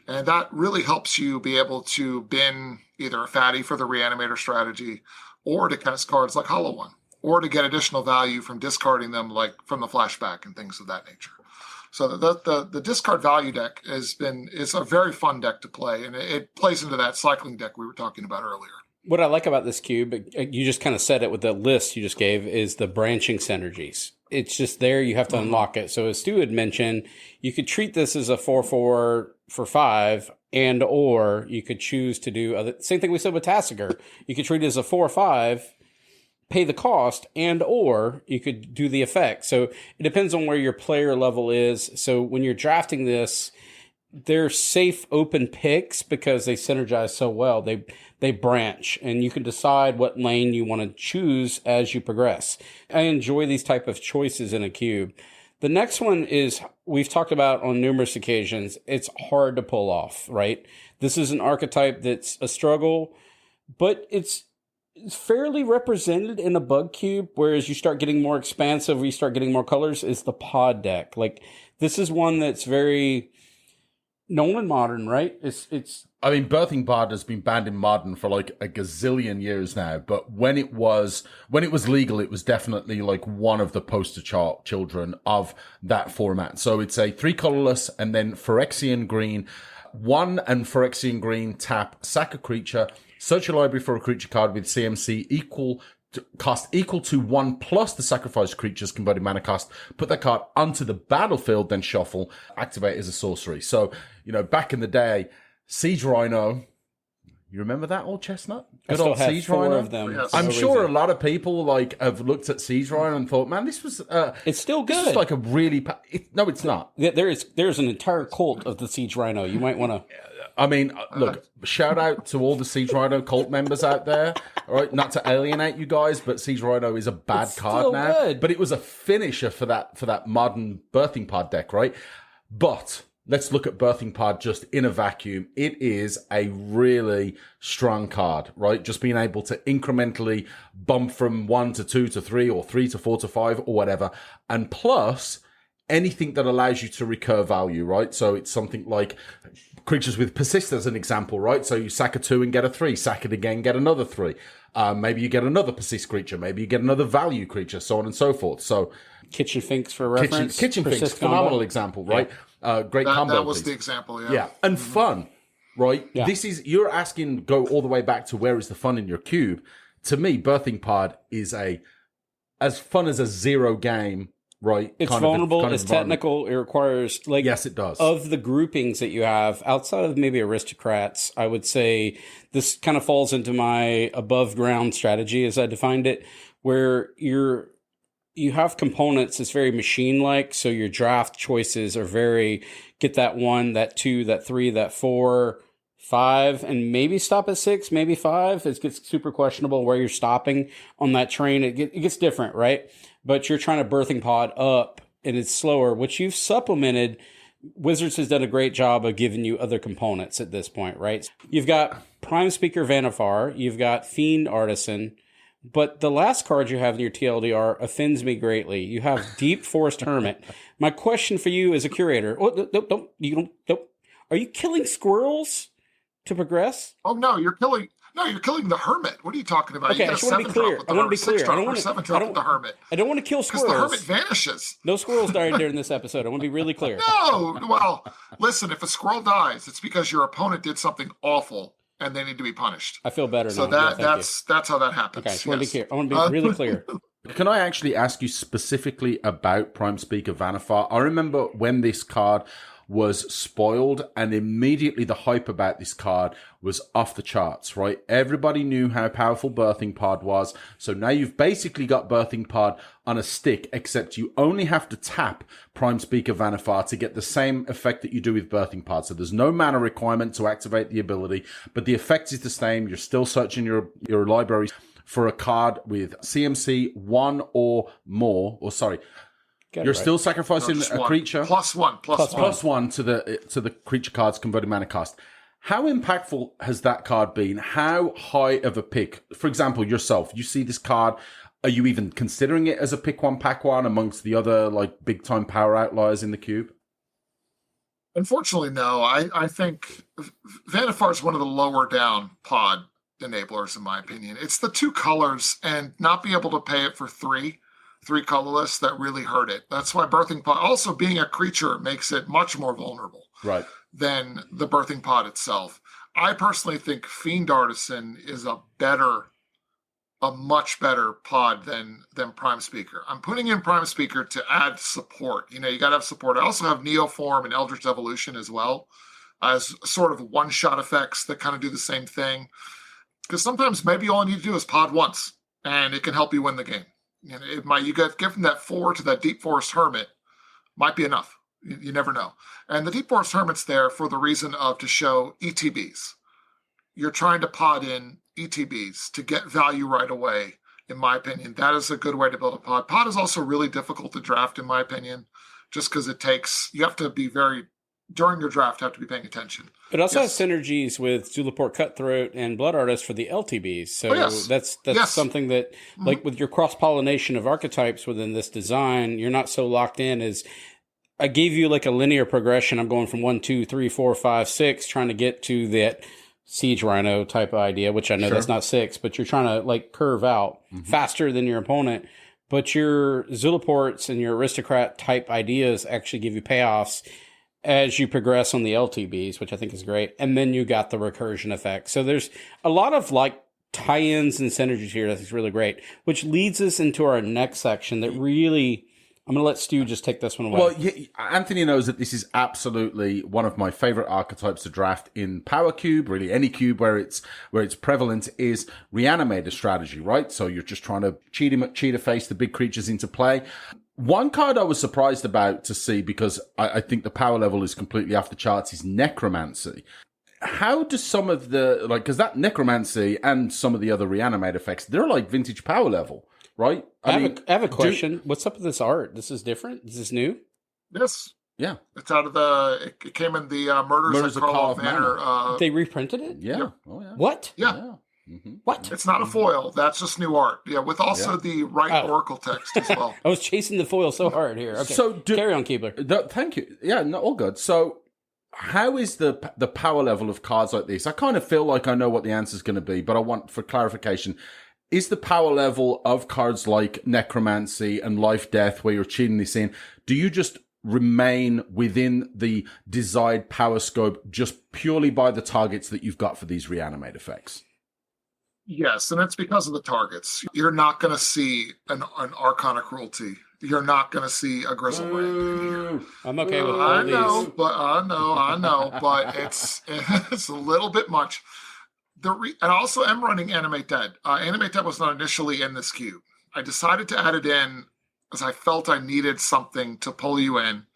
And that really helps you be able to bin either a fatty for the reanimator strategy, or to cast cards like Hollow One, or to get additional value from discarding them, like from the flashback and things of that nature. So the discard value deck is a very fun deck to play, and it plays into that cycling deck we were talking about earlier. What I like about this cube, you just kind of said it with the list you just gave, is the branching synergies. It's just there. You have to unlock it. So as Stu had mentioned, you could treat this as a 4/4 for 5, and or you could choose to do same thing we said with Tasigur. You could treat it as a 4/5, pay the cost, and or you could do the effect. So it depends on where your player level is. So when you're drafting this, they're safe open picks because they synergize so well. They branch, and you can decide what lane you want to choose as you progress. I enjoy these type of choices in a cube. The next one is, we've talked about on numerous occasions, it's hard to pull off, right? This is an archetype that's a struggle, but it's fairly represented in a bug cube, whereas you start getting more expansive, you start getting more colors, is the pod deck. Like, this is one that's very known in Modern, right? I mean, Birthing Pod has been banned in Modern for like a gazillion years now, but when it was legal, it was definitely like one of the poster children of that format. So it's a 3 colorless and then Phyrexian green, 1 and Phyrexian green, tap, sack a creature, search your library for a creature card with CMC cost equal to 1 plus the sacrificed creature's converted mana cost, put that card onto the battlefield, then shuffle, activate as a sorcery. So, back in the day, Siege Rhino, you remember that old chestnut? Good old Siege Rhino. Of them. Yes. I'm sure a lot of people have looked at Siege Rhino and thought, man, this was it's still good. This is like a really no, it's not. There's an entire cult of the Siege Rhino. You might want to. I mean, look, shout out to all the Siege Rhino cult members out there. All right, not to alienate you guys, but Siege Rhino is a bad card now. Good. But it was a finisher for that modern Birthing Pod deck, right? But let's look at Birthing Pod just in a vacuum. It is a really strong card, right? Just being able to incrementally bump from 1 to 2 to 3 or 3 to 4 to 5 or whatever. And plus, anything that allows you to recur value, right? So it's something like creatures with persist as an example, right? So you sack a 2 and get a 3, sack it again, get another 3. Maybe you get another persist creature, maybe you get another value creature, so on and so forth. So Kitchen Finks for reference. Kitchen Finks, phenomenal example, right? Great combo. That was piece. the example, yeah. Yeah, and fun, right? Yeah. You're asking, go all the way back to where is the fun in your cube. To me, Birthing Pod is as fun as a zero game, right? It's vulnerable, it's technical, it requires, like... Yes, it does. Of the groupings that you have, outside of maybe aristocrats, I would say this kind of falls into my above-ground strategy, as I defined it, where you have components that's very machine-like, so your draft choices are very, get that 1, that 2, that 3, that 4... 5, and maybe stop at 6, maybe 5. It gets super questionable where you're stopping on that train. It gets different, right? But you're trying to Birthing Pod up, and it's slower, which you've supplemented. Wizards has done a great job of giving you other components at this point, right? You've got Prime Speaker Vanifar, you've got Fiend Artisan, but the last card you have in your TLDR offends me greatly. You have Deep Forest Hermit. My question for you as a curator, don't. Are you killing squirrels to progress? Oh no, you're killing the hermit. What are you talking about? Okay, You I just want to be clear. I want to be clear. I don't want to 7-drop with the hermit. I don't want to kill squirrels. Because the hermit vanishes. No squirrels died during this episode. I want to be really clear. No, well, listen, if a squirrel dies, it's because your opponent did something awful and they need to be punished. I feel better now. So that's how that happens. Okay, I just want to be clear. I want to be really clear. Can I actually ask you specifically about Prime Speaker Vanifar? I remember when this card was spoiled, and immediately the hype about this card was off the charts, right? Everybody knew how powerful Birthing Pod was, so now you've basically got Birthing Pod on a stick, except you only have to tap Prime Speaker Vanifar to get the same effect that you do with Birthing Pod. So there's no mana requirement to activate the ability, but the effect is the same. You're still searching your library for a card with CMC 1 or more, you're still sacrificing a creature. Plus one to the creature card's converted mana cost. How impactful has that card been? How high of a pick? For example, yourself, you see this card. Are you even considering it as a pick one, pack one amongst the other like big time power outliers in the cube? Unfortunately, no. I think Vanifar is one of the lower down pod enablers, in my opinion. It's the 2 colors and not be able to pay it for 3 colorless that really hurt it. That's why Birthing Pod, also being a creature, makes it much more vulnerable than the Birthing Pod itself. I personally think Fiend Artisan is a much better pod than Prime Speaker. I'm putting in Prime Speaker to add support. You got to have support. I also have Neoform and Eldritch Evolution as well as sort of one-shot effects that kind of do the same thing. Because sometimes maybe all you need to do is pod once, and it can help you win the game. You get given that 4 to that Deep Forest Hermit might be enough. You never know. And the Deep Forest Hermit's there for the reason of to show ETBs. You're trying to pod in ETBs to get value right away, in my opinion. That is a good way to build a pod. Pod is also really difficult to draft, in my opinion, just because you have to be during your draft, have to be paying attention. It also has synergies with Zulaport Cutthroat and Blood Artist for the LTBs. So that's something that, like with your cross-pollination of archetypes within this design, you're not so locked in as I gave you like a linear progression. I'm going from 1, 2, 3, 4, 5, 6, trying to get to that Siege Rhino type of idea, which I know that's not 6, but you're trying to like curve out faster than your opponent. But your Zulaports and your aristocrat type ideas actually give you payoffs as you progress on the LTBs, which I think is great. And then you got the recursion effect. So there's a lot of like tie-ins and synergies here that's really great, which leads us into our next section that really, I'm going to let Stu just take this one away. Well, Anthony knows that this is absolutely one of my favorite archetypes to draft in Power Cube, really any cube where it's prevalent, is Reanimator strategy, right? So you're just trying to cheetah face the big creatures into play. One card I was surprised about to see, because I think the power level is completely off the charts, is Necromancy. How do some of the, because that Necromancy and some of the other Reanimate effects, they're like vintage power level, right? I have a question. What's up with this art? This is different? Is this new? Yes. Yeah. It's out of it came in the Murders at Karlov Manor. They reprinted it? Yeah. Yeah. Oh, yeah. What? Yeah. Mm-hmm. What? It's not a foil. That's just new art. Yeah, with also the Oracle text as well. I was chasing the foil so hard here. Okay, so carry on, Keebler. Thank you. Yeah, no, all good. So how is the power level of cards like this? I kind of feel like I know what the answer is going to be, but I want for clarification. Is the power level of cards like Necromancy and Life Death, where you're cheating this in, do you just remain within the desired power scope just purely by the targets that you've got for these reanimate effects? Yes, and it's because of the targets. You're not going to see an Archon of Cruelty. You're not going to see a Grizzlebrand in here. I'm okay with all I these. I know, but it's a little bit much. And also, I'm running Animate Dead. Animate Dead was not initially in this cube. I decided to add it in because I felt I needed something to pull you in.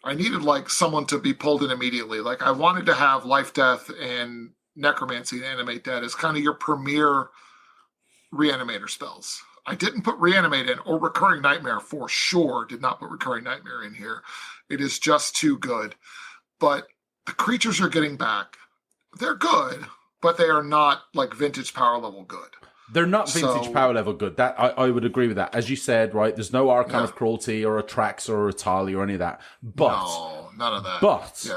I needed like someone to be pulled in immediately. Like I wanted to have Life, Death, and Necromancy and Animate Dead as kind of your premier reanimator spells. I didn't put Reanimate in, or Recurring Nightmare for sure. Did not put Recurring Nightmare in here. It is just too good. But the creatures you're getting back, they're good, but they are not like vintage power level good. They're not vintage power level good. That I would agree with that. As you said, right, there's no Archon of Cruelty or a Trax or a Tali or any of that. But no, none of that. But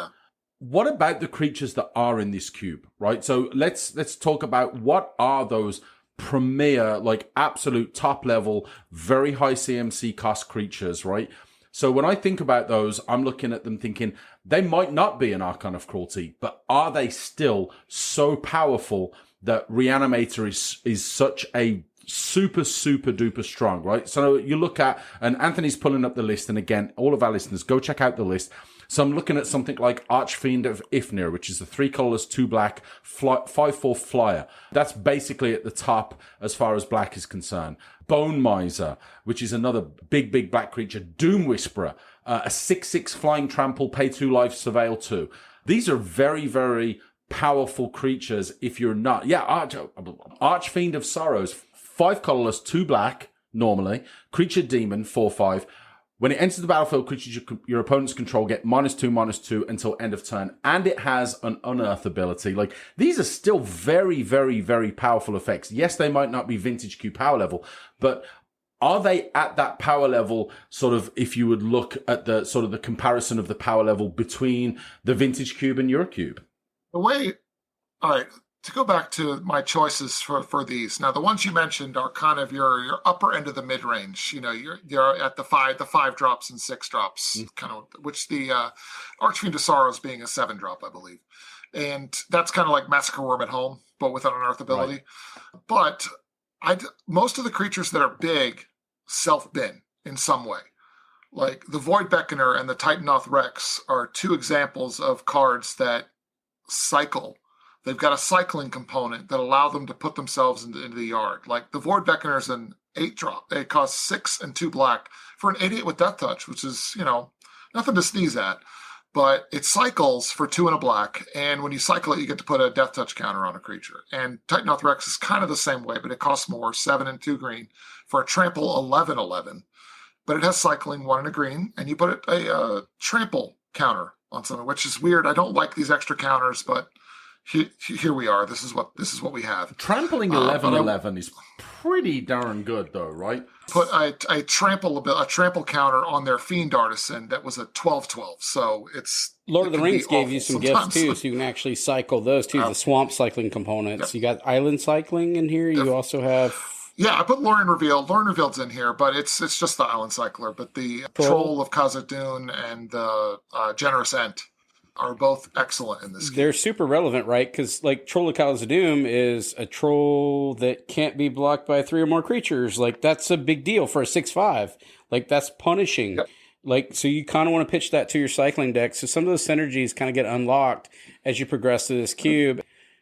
what about the creatures that are in this cube, right? So let's talk about what are those premier, like absolute top level, very high CMC cost creatures, right? So when I think about those, I'm looking at them thinking they might not be an Archon of Cruelty, but are they still so powerful that Reanimator is such a super duper strong, right? So you look at, and Anthony's pulling up the list, and again, all of our listeners, go check out the list. So I'm looking at something like Archfiend of Ifnir, which is a 3 colorless, 2 black, 5/4 flyer. That's basically at the top as far as black is concerned. Bone Miser, which is another big black creature. Doom Whisperer, a 6/6 flying trample, pay 2 life, surveil 2. These are very powerful creatures if you're not. Yeah, Archfiend of Sorrows, 5 colorless, 2 black, normally. Creature Demon, 4/5. When it enters the battlefield, creatures your opponents control get -2/-2 until end of turn. And it has an Unearth ability. Like, these are still very powerful effects. Yes, they might not be vintage Q power level, but are they at that power level, sort of, if you would look at the sort of the comparison of the power level between the vintage cube and your cube? All right, to go back to my choices for these. Now, the ones you mentioned are kind of your upper end of the mid range. You know, you're at the 5 drops and 6 drops, kind of, which the Archfiend of Sorrows being a 7 drop, I believe, and that's kind of like Massacre Worm at home, but with an Unearth ability. Right. But most of the creatures that are big self-bin in some way. Like the Void Beckoner and the Titanoth Rex are 2 examples of cards that cycle. They've got a cycling component that allow them to put themselves into the yard. Like the Void Beckoner is an 8 drop. It costs 6 and 2 black for an 8/8 with Death Touch, which is, nothing to sneeze at. But it cycles for 2 and a black, and when you cycle it, you get to put a Death Touch counter on a creature. And Titanoth Rex is kind of the same way, but it costs more, 7 and 2 green, for a trample 11/11. But it has cycling, 1 and a green, and you put a trample counter on something, which is weird. I don't like these extra counters, but here we are. This is what we have. Trampling 11/11 is pretty darn good, though, right? Put a trample counter on their Fiend Artisan that was a 12/12. So it's Lord of the Rings gave you some gifts too, so you can actually cycle those too. The swamp cycling components. Yep. You got island cycling in here. You also have. Yeah, I put Lorien Reveal. Lorien Revealed's in here, but it's just the Island Cycler. But the Troll of Khazad-dûm and the Generous Ent are both excellent in this game. They're super relevant, right? Because like Troll of Khazad-dûm is a troll that can't be blocked by 3 or more creatures. Like that's a big deal for a 6/5. Like that's punishing. Yep. Like, so you kind of want to pitch that to your cycling deck. So some of those synergies kind of get unlocked as you progress through this cube.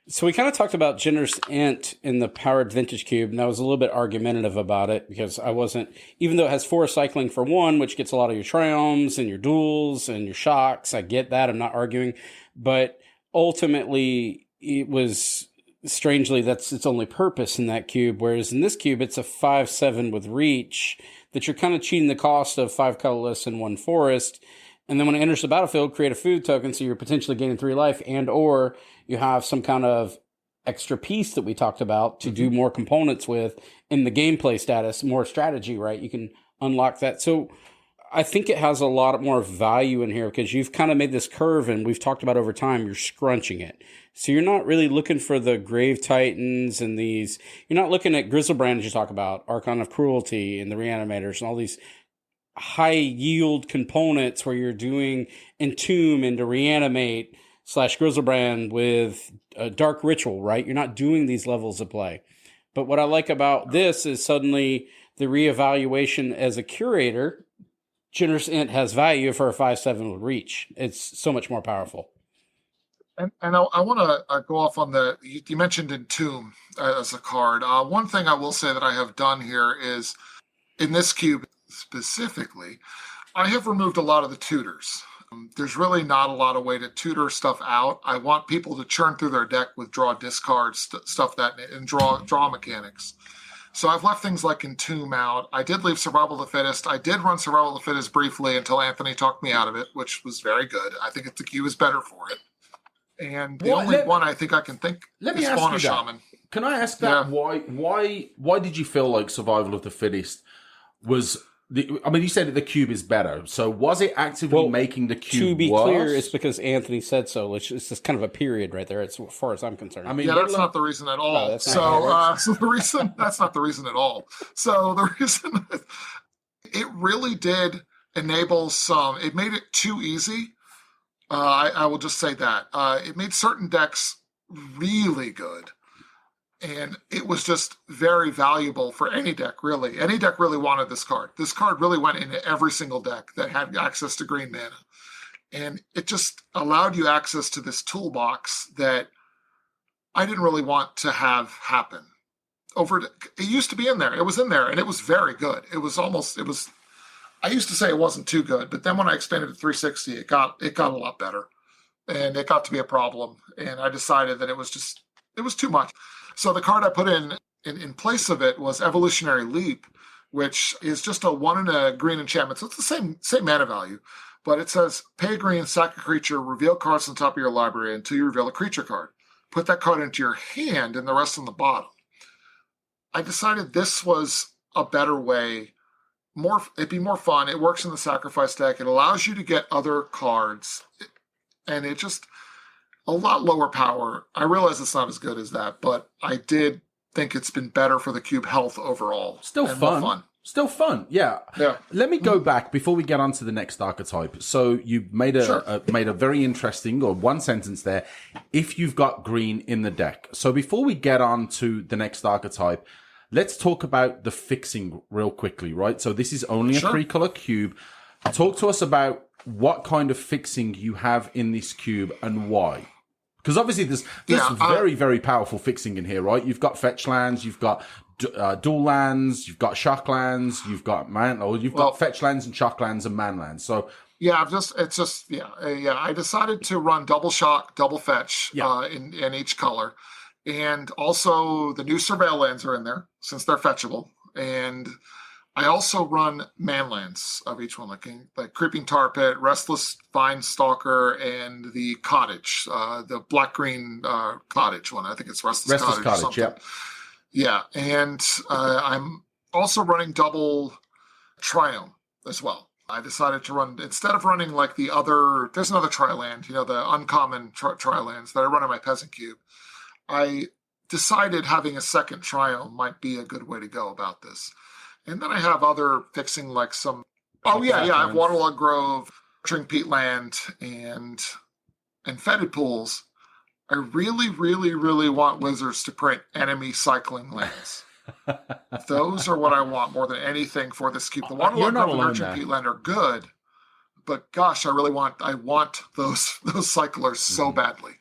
So we kind of talked about Generous Ent in the Powered Vintage Cube, and I was a little bit argumentative about it because I wasn't, even though it has 4 cycling for 1, which gets a lot of your triumphs and your duels and your shocks. I get that. I'm not arguing. But ultimately, it was, strangely, that's its only purpose in that cube. Whereas in this cube, it's a 5/7 with reach that you're kind of cheating the cost of 5 colorless and 1 forest. And then when it enters the battlefield, create a food token, so you're potentially gaining 3 life, and or you have some kind of extra piece that we talked about to do more components with in the gameplay status, more strategy, right? You can unlock that. So I think it has a lot more value in here because you've kind of made this curve, and we've talked about over time, you're scrunching it. So you're not really looking for the Grave Titans and these, you're not looking at Grizzlebrand as you talk about, Archon of Cruelty and the Reanimators and all these high yield components where you're doing Entomb into Reanimate / Grizzlebrand with a Dark Ritual, right? You're not doing these levels of play. But what I like about this is suddenly the reevaluation as a curator, Generous Int has value for a 5/7 with reach. It's so much more powerful. And I want to go off on you mentioned Entomb as a card. One thing I will say that I have done here is, in this cube specifically, I have removed a lot of the tutors. There's really not a lot of way to tutor stuff out. I want people to churn through their deck with draw discards, stuff that, and draw mechanics. So I've left things like Entomb out. I did leave Survival of the Fittest. I did run Survival of the Fittest briefly until Anthony talked me out of it, which was very good. I think the cube is better for it. And the only one I think I can think is Fauna Shaman. Can I ask that? Yeah. Why did you feel like Survival of the Fittest was... you said that the cube is better. So was it actively making the cube worse? To be clear, it's because Anthony said so. It's just kind of a period right there, as far as I'm concerned. That's not the reason at all. That's not the reason at all. So the reason it really did enable some. It made it too easy. I will just say that it made certain decks really good. And it was just very valuable for any deck, really. Any deck really wanted this card. This card really went into every single deck that had access to green mana. And it just allowed you access to this toolbox that I didn't really want to have happen. It used to be in there. It was in there, and it was very good. I used to say it wasn't too good, but then when I expanded to 360, it got a lot better. And it got to be a problem. And I decided that it was too much. So the card I put in place of it was Evolutionary Leap, which is just a 1 and a green enchantment. So it's the same mana value, but it says pay a green, sack a creature, reveal cards on the top of your library until you reveal a creature card. Put that card into your hand and the rest on the bottom. I decided this was a better way. It'd be more fun. It works in the sacrifice deck. It allows you to get other cards, and it just... a lot lower power. I realize it's not as good as that, but I did think it's been better for the cube health overall. Still fun. Still fun. Yeah. Let me go back before we get on to the next archetype. So you made a very interesting, or one sentence there, if you've got green in the deck. So before we get on to the next archetype, let's talk about the fixing real quickly, right? So this is only a 3-color cube. Talk to us about what kind of fixing you have in this cube and why. Because obviously there's very, very powerful fixing in here, right? You've got fetch lands, you've got dual lands, you've got shock lands, you've got got fetch lands and shock lands and man lands. So I decided to run double shock, double fetch in each color, and also the new Surveil lands are in there since they're fetchable, and I also run man lands of each one, like Creeping Tar Pit, Restless Vine Stalker, and the Cottage, the black-green Cottage one. I think it's Restless Cottage or something. Yeah, and I'm also running double Triome as well. I decided to run, instead of running like there's another Tri-land, the uncommon Tri-lands that I run in my Peasant Cube. I decided having a second Triome might be a good way to go about this. And then I have other fixing like some... I have Waterlogged Grove, Nurturing Peatland, and Fetid Pools. I really, really, really want Wizards to print enemy cycling lands. Those are what I want more than anything for this cube. The Waterlogged Grove and Nurturing Peatland are good, but gosh, I want those cyclers so badly.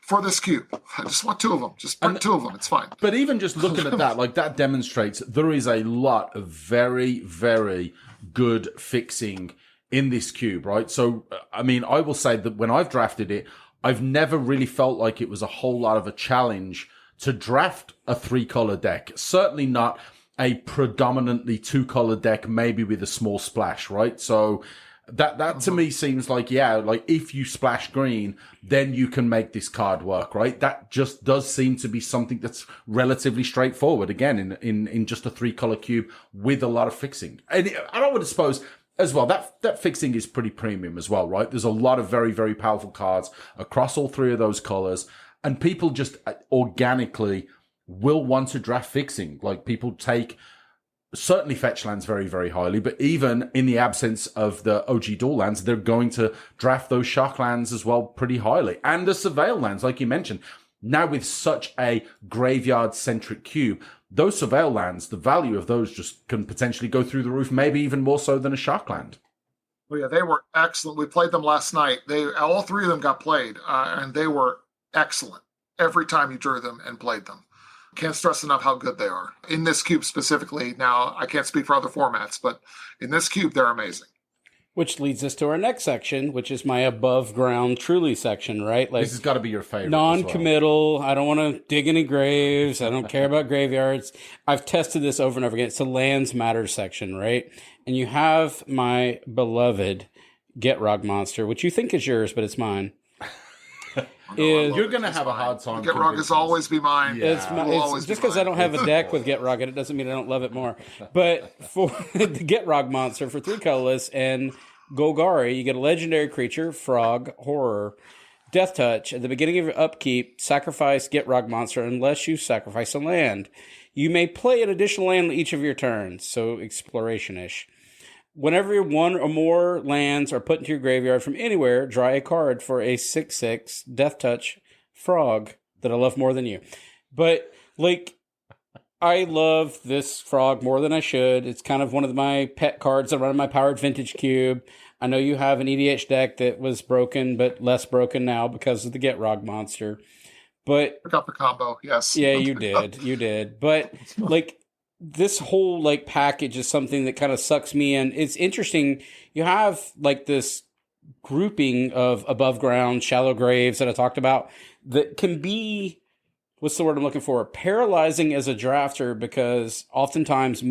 For this cube, I just want 2 of them. Just print 2 of them. It's fine. But even just looking at that, that demonstrates there is a lot of very, very good fixing in this cube, right? So, I will say that when I've drafted it, I've never really felt like it was a whole lot of a challenge to draft a 3-color deck. Certainly not a predominantly 2-color deck, maybe with a small splash, right? So... That to me seems like, if you splash green, then you can make this card work, right? That just does seem to be something that's relatively straightforward, again, in just a 3-color cube with a lot of fixing. And I would suppose as well, that fixing is pretty premium as well, right? There's a lot of very, very powerful cards across all 3 of those colors, and people just organically will want to draft fixing. Like, people take certainly fetch lands very, very highly, but even in the absence of the OG dual lands, they're going to draft those shock lands as well pretty highly. And the surveil lands, like you mentioned. Now with such a graveyard-centric cube, those surveil lands, the value of those just can potentially go through the roof, maybe even more so than a shock land. Well, yeah, they were excellent. We played them last night. All three of them got played, and they were excellent every time you drew them and played them. Can't stress enough how good they are. In this cube specifically, now I can't speak for other formats, but in this cube, they're amazing. Which leads us to our next section, which is my above ground truly section, right? Like, this has got to be your favorite. Non-committal. Well. I don't want to dig any graves. I don't care about graveyards. I've tested this over and over again. It's a lands matter section, right? And you have my beloved Getrog monster, which you think is yours, but it's mine. You're going to have a hard time. Getrog is always be mine. Yeah. It's just because I don't have a deck with Getrog, and it doesn't mean I don't love it more. But for the Getrog monster, for 3 colorless and Golgari, you get a legendary creature, frog, horror, death touch. At the beginning of your upkeep, sacrifice Getrog monster unless you sacrifice a land. You may play an additional land each of your turns, so exploration-ish. Whenever 1 or more lands are put into your graveyard from anywhere, draw a card for a 6/6 Death Touch frog that I love more than you. But, like, I love this frog more than I should. It's kind of one of my pet cards that run in my Powered Vintage Cube. I know you have an EDH deck that was broken, but less broken now because of the Getrog monster. But I got the combo, yes. Yeah, you did. But, like, this whole like package is something that kind of sucks me in. It's interesting. You have like this grouping of above ground, shallow graves that I talked about that can be, what's the word I'm looking for? Paralyzing as a drafter, because oftentimes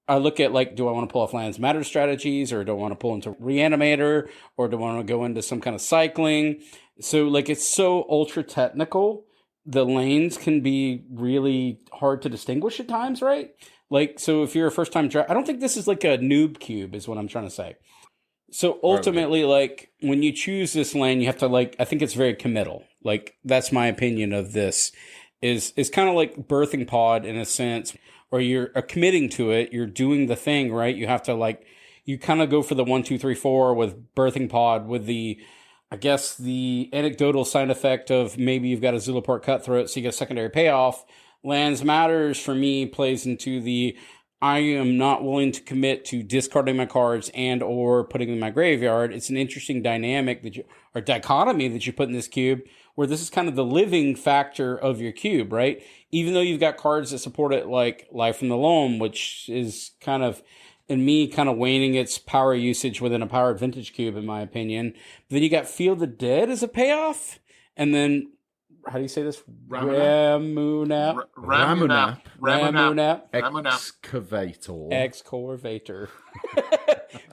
I look at like, do I want to pull off lands matter strategies, or do I want to pull into Reanimator, or do I want to go into some kind of cycling? So like, it's so ultra technical. The lanes can be really hard to distinguish at times, right? Like, so if you're a first-time draft, I don't think this is like a noob cube is what I'm trying to say. So ultimately, like, when you choose this lane, you have to, like, I think it's very committal. Like, that's my opinion of this, is kind of like birthing pod in a sense, or you're committing to it, you're doing the thing, right? You have to, like, you kind of go for the 1, 2, 3, 4 with birthing pod, with the, I guess, the anecdotal side effect of maybe you've got a Zulaport Cutthroat, so you get a secondary payoff. Lands Matters, for me, plays into the, I am not willing to commit to discarding my cards and or putting them in my graveyard. It's an interesting dynamic or dichotomy that you put in this cube, where this is kind of the living factor of your cube, right? Even though you've got cards that support it, like Life from the Loam, which is kind of, and me kind of waning its power usage within a Powered Vintage Cube, in my opinion. But then you got Feel the Dead as a payoff. And then, how do you say this? Ramunap. Excavator. I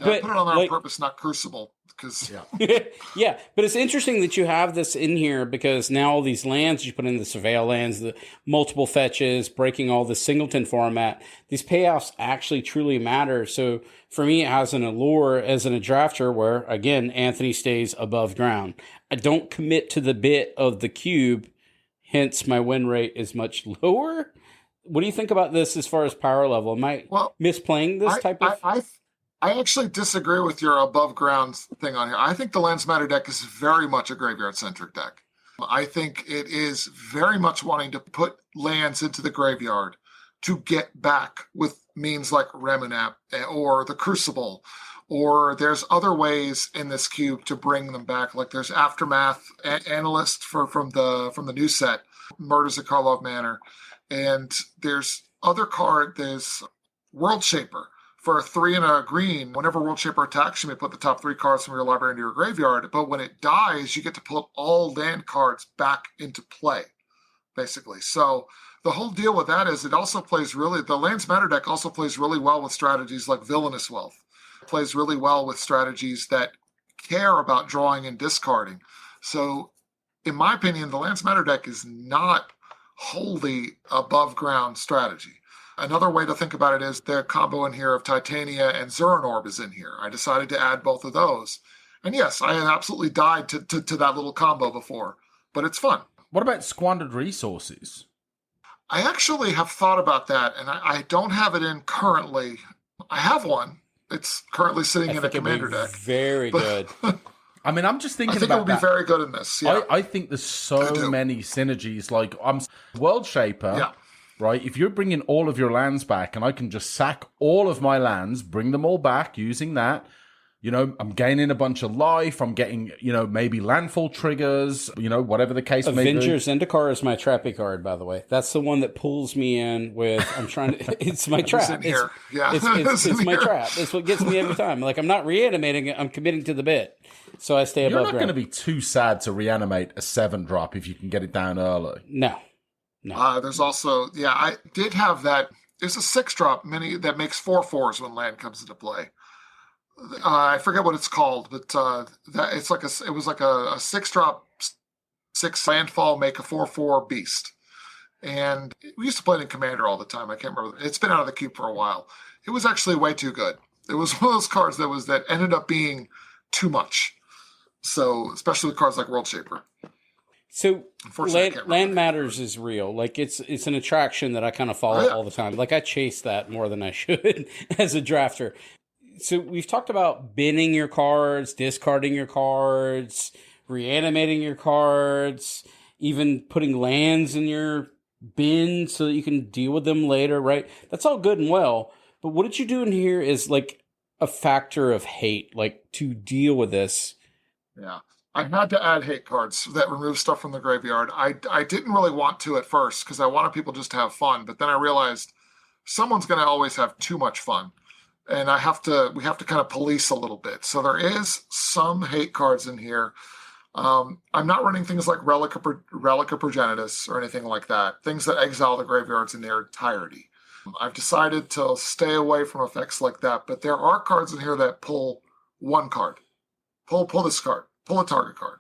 put it on there on purpose, not Crucible. Yeah, but it's interesting that you have this in here, because now all these lands you put in, the surveil lands, the multiple fetches, breaking all the singleton format, these payoffs actually truly matter. So for me, it has an allure as a drafter where, again, Anthony stays above ground. I don't commit to the bit of the cube, hence my win rate is much lower. What do you think about this as far as power level? Am I misplaying this type of... I actually disagree with your above ground thing on here. I think the Lands Matter deck is very much a graveyard-centric deck. I think it is very much wanting to put lands into the graveyard to get back with means like Ramunap or the Crucible, or there's other ways in this cube to bring them back. Like there's Aftermath Analyst from the new set, Murders at Karlov Manor, and there's other card. There's World Shaper. For a 3 and a green, whenever World Shaper attacks, you may put the top 3 cards from your library into your graveyard. But when it dies, you get to put all land cards back into play, basically. So the whole deal with that is the Lands Matter deck also plays really well with strategies like Villainous Wealth. It plays really well with strategies that care about drawing and discarding. So in my opinion, the Lands Matter deck is not wholly above ground strategy. Another way to think about it is the combo in here of Titania and Zuranorb is in here. I decided to add both of those. And yes, I have absolutely died to that little combo before, but it's fun. What about Squandered Resources? I actually have thought about that, and I don't have it in currently. I have one. It's currently sitting in a commander deck. Very good. I mean, I'm just thinking I think it would be very good in this. Yeah. I think there's so many synergies. Like, I'm World Shaper, right? If you're bringing all of your lands back, and I can just sack all of my lands, bring them all back using that, I'm gaining a bunch of life. I'm getting, maybe landfall triggers, whatever the case may be. Avengers Zendikar is my trappy card, by the way. That's the one that pulls me in with, it's my trap. It's my trap. It's what gets me every time. Like, I'm not reanimating it. I'm committing to the bit. So I stay above ground. You're not going to be too sad to reanimate a 7-drop if you can get it down early. No. There's also, I did have that. There's a 6-drop mini that makes 4/4s when land comes into play. I forget what it's called, but it was like a 6-drop, 6 landfall, make a 4/4 beast. And we used to play it in Commander all the time. I can't remember. It's been out of the cube for a while. It was actually way too good. It was one of those cards that ended up being too much. So, especially with cards like World Shaper. So, land matters is real. Like, it's an attraction that I kind of follow all the time. Like, I chase that more than I should as a drafter. So we've talked about binning your cards, discarding your cards, reanimating your cards, even putting lands in your bin so that you can deal with them later, right? That's all good and well. But what did you do in here is like a factor of hate, like to deal with this. Yeah. I had to add hate cards that remove stuff from the graveyard. I didn't really want to at first because I wanted people just to have fun. But then I realized someone's going to always have too much fun. And we have to kind of police a little bit. So there is some hate cards in here. I'm not running things like Relic of Progenitus or anything like that. Things that exile the graveyards in their entirety. I've decided to stay away from effects like that. But there are cards in here that pull one card. Pull this card. Pull a target card.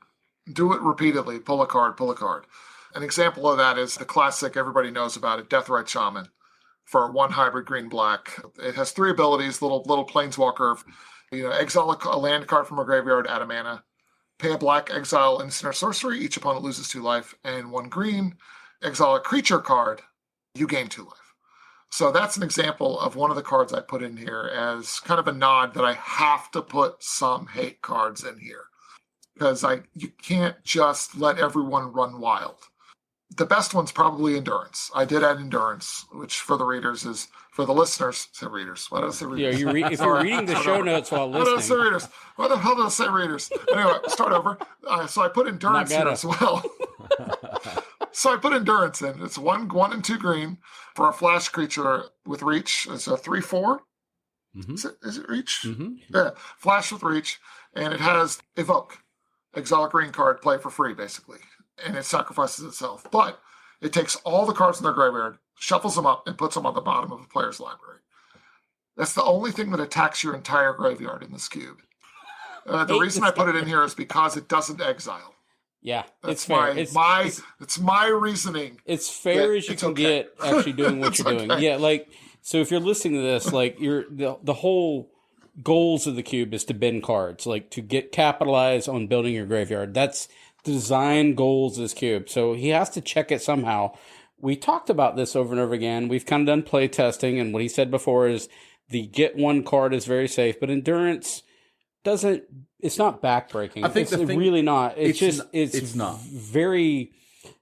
Do it repeatedly. Pull a card. Pull a card. An example of that is the classic everybody knows about it, Deathrite Shaman. For 1 hybrid green-black. It has 3 abilities, little planeswalker. Exile a land card from a graveyard, add a mana. Pay a black, exile instant or sorcery. Each opponent loses 2 life. And 1 green, exile a creature card. You gain 2 life. So that's an example of one of the cards I put in here as kind of a nod that I have to put some hate cards in here. Because you can't just let everyone run wild. The best one's probably Endurance. I did add Endurance, which for the readers is, for the listeners, say readers. Why did I say readers? Yeah, if you're reading the show notes while listening. Why did I say readers? Why the hell did I say readers? Anyway, start over. So I put Endurance here as well. So I put Endurance in. It's 1 and 2 green for a flash creature with reach. It's a 3/4. Mm-hmm. Is it reach? Mm-hmm. Yeah, flash with reach. And it has Evoke. Exile a green card, play for free, basically. And it sacrifices itself. But it takes all the cards in their graveyard, shuffles them up, and puts them on the bottom of the player's library. That's the only thing that attacks your entire graveyard in this cube. The reason I put it in here is because it doesn't exile. Yeah, it's fair. It's my reasoning. It's fair as you can get actually doing what you're doing. Yeah, like, so if you're listening to this, like, the whole goals of the cube is to bin cards, like to capitalize on building your graveyard. That's design goals of this cube. So he has to check it somehow. We talked about this over and over again. We've kind of done play testing, and what he said before is the get 1 card is very safe, but Endurance it's not backbreaking. I think it's really not. It's not very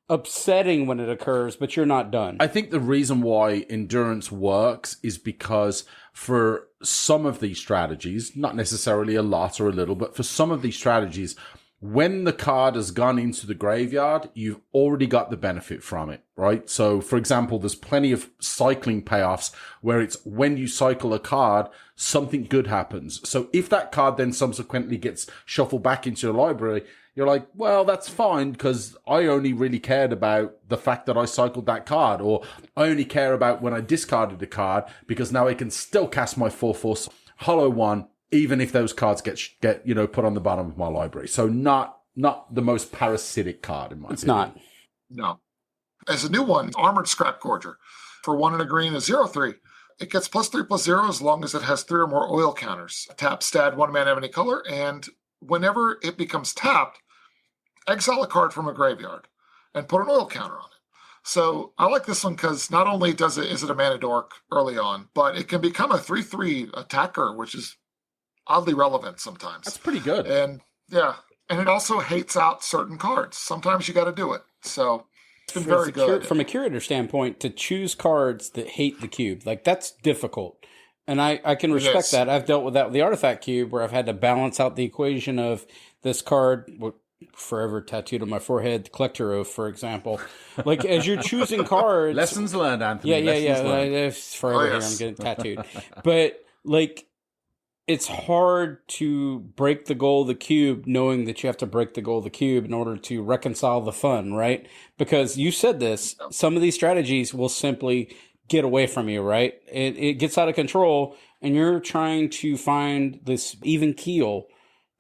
upsetting when it occurs, but you're not done. I think the reason why Endurance works is because for some of these strategies, not necessarily a lot or a little, but for some of these strategies, when the card has gone into the graveyard, you've already got the benefit from it, right? So, for example, there's plenty of cycling payoffs where it's when you cycle a card, something good happens. So if that card then subsequently gets shuffled back into your library, you're like, well, that's fine because I only really cared about the fact that I cycled that card, or I only care about when I discarded a card because now I can still cast my 4/4 Hollow One even if those cards get put on the bottom of my library. So not the most parasitic card in my opinion. It's not. No. As a new one, Armored Scrap Gorger. For 1 and a green, a 0/3. It gets +3/+0 as long as it has 3 or more oil counters. Tap, stat, 1 mana of any color, and whenever it becomes tapped, exile a card from a graveyard and put an oil counter on it. So I like this one because not only is it a mana dork early on, but it can become a 3/3 attacker, which is oddly relevant sometimes. That's pretty good. And and it also hates out certain cards. Sometimes you got to do it. So it's been very good. From a curator standpoint, to choose cards that hate the cube, like that's difficult. And I can respect that. I've dealt with that with the Artifact Cube, where I've had to balance out the equation of this card, forever tattooed on my forehead, the Collector Oath, for example. Like, as you're choosing cards... Lessons learned, Anthony. Yeah. Forever here, I'm getting tattooed. But, like, it's hard to break the goal of the cube knowing that you have to break the goal of the cube in order to reconcile the fun, right? Because you said this, some of these strategies will simply get away from you, right? It gets out of control, and you're trying to find this even keel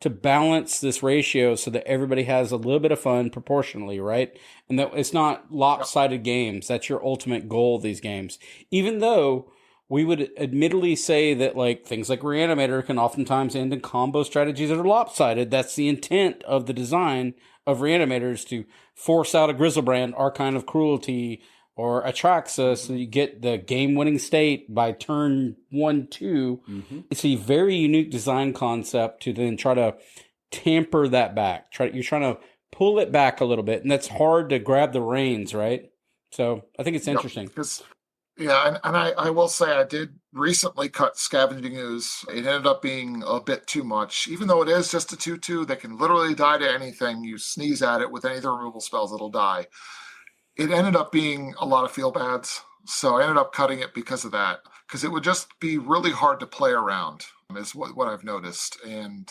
to balance this ratio so that everybody has a little bit of fun proportionally, right? And that it's not lopsided games. That's your ultimate goal of these games. Even though we would admittedly say that like things like Reanimator can oftentimes end in combo strategies that are lopsided. That's the intent of the design of Reanimators, to force out a Grizzlebrand, Archon of Cruelty, or Atraxa, so you get the game-winning state by turn 1-2. Mm-hmm. It's a very unique design concept to then try to tamper that back. You're trying to pull it back a little bit, and that's hard to grab the reins, right? So I think it's interesting. And I will say I did recently cut Scavenging Ooze. It ended up being a bit too much. Even though it is just a 2/2 that can literally die to anything, you sneeze at it with any of the removal spells, it'll die. It ended up being a lot of feel bads, so I ended up cutting it because of that. Because it would just be really hard to play around, is what I've noticed. And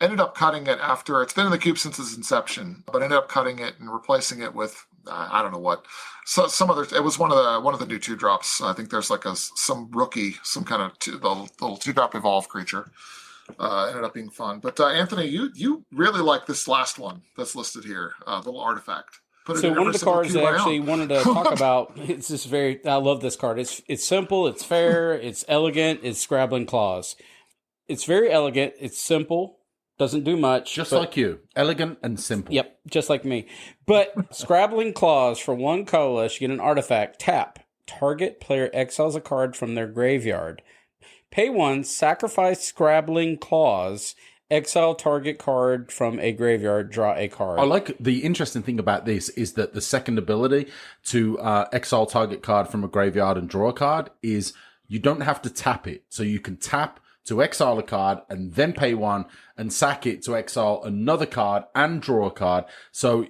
ended up cutting it after it's been in the cube since its inception, but ended up cutting it and replacing it with I don't know what. So some other. It was one of the new 2-drops. I think there's like some rookie, some kind of the little 2-drop evolve creature. Ended up being fun. But Anthony, you really like this last one that's listed here, little artifact. So one of the cards I actually wanted to talk about, it's just I love this card. It's simple, it's fair, it's elegant, it's Scrabbling Claws. It's very elegant, it's simple, doesn't do much. Just like you. Elegant and simple. Yep, just like me. But Scrabbling Claws, for 1 colorless, you get an artifact. Tap. Target player exiles a card from their graveyard. Pay 1, sacrifice Scrabbling Claws, exile target card from a graveyard, draw a card. I like the interesting thing about this is that the second ability to exile target card from a graveyard and draw a card is you don't have to tap it. So you can tap to exile a card and then pay 1 and sack it to exile another card and draw a card. So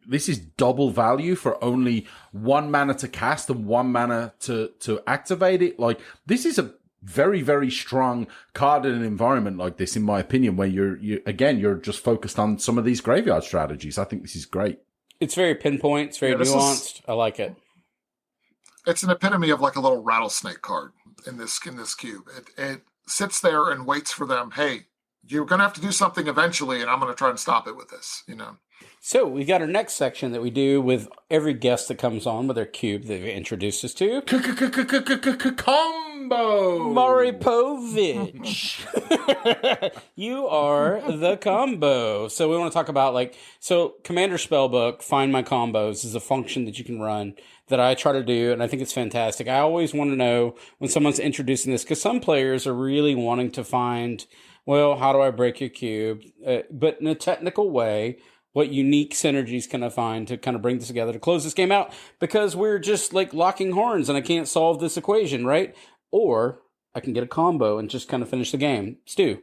this is double value for only 1 mana to cast and 1 mana to activate it. Like, this is a very, very strong card in an environment like this, in my opinion, where you're just focused on some of these graveyard strategies. I think this is great. It's very pinpoint. It's very nuanced. I like it. It's an epitome of like a little rattlesnake card in this cube. It sits there and waits for them. Hey, you're going to have to do something eventually, and I'm going to try and stop it with this, So we got our next section that we do with every guest that comes on with their cube that they introduced us to. Combo! Maripovich. You are the combo. So we want to talk about Commander Spellbook, Find My Combos, is a function that you can run that I try to do, and I think it's fantastic. I always want to know when someone's introducing this, because some players are really wanting to find, well, how do I break your cube? But in a technical way, what unique synergies can I find to kind of bring this together to close this game out? Because we're just like locking horns and I can't solve this equation, right? Or I can get a combo and just kind of finish the game. Stu,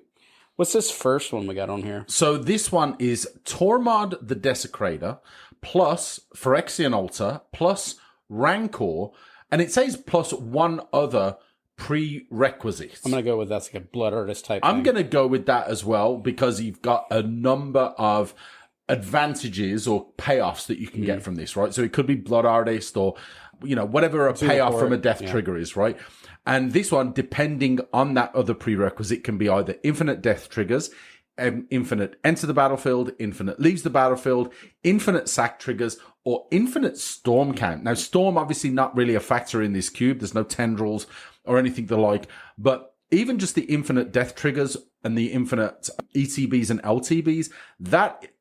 what's this first one we got on here? So this one is Tormod the Desecrator plus Phyrexian Altar plus Rancor, and it says plus 1 other prerequisite. I'm going to go with that's like a Blood Artist type I'm thing. going to go with that as well, because you've got a number of advantages or payoffs that you can get from this, right? So it could be Blood Artist or, whatever a payoff from a death trigger is, right? And this one, depending on that other prerequisite, can be either infinite death triggers, infinite enter the battlefield, infinite leaves the battlefield, infinite sack triggers, or infinite storm count. Now, storm obviously not really a factor in this cube. There's no tendrils or anything the like, but even just the infinite death triggers and the infinite ETBs and LTBs,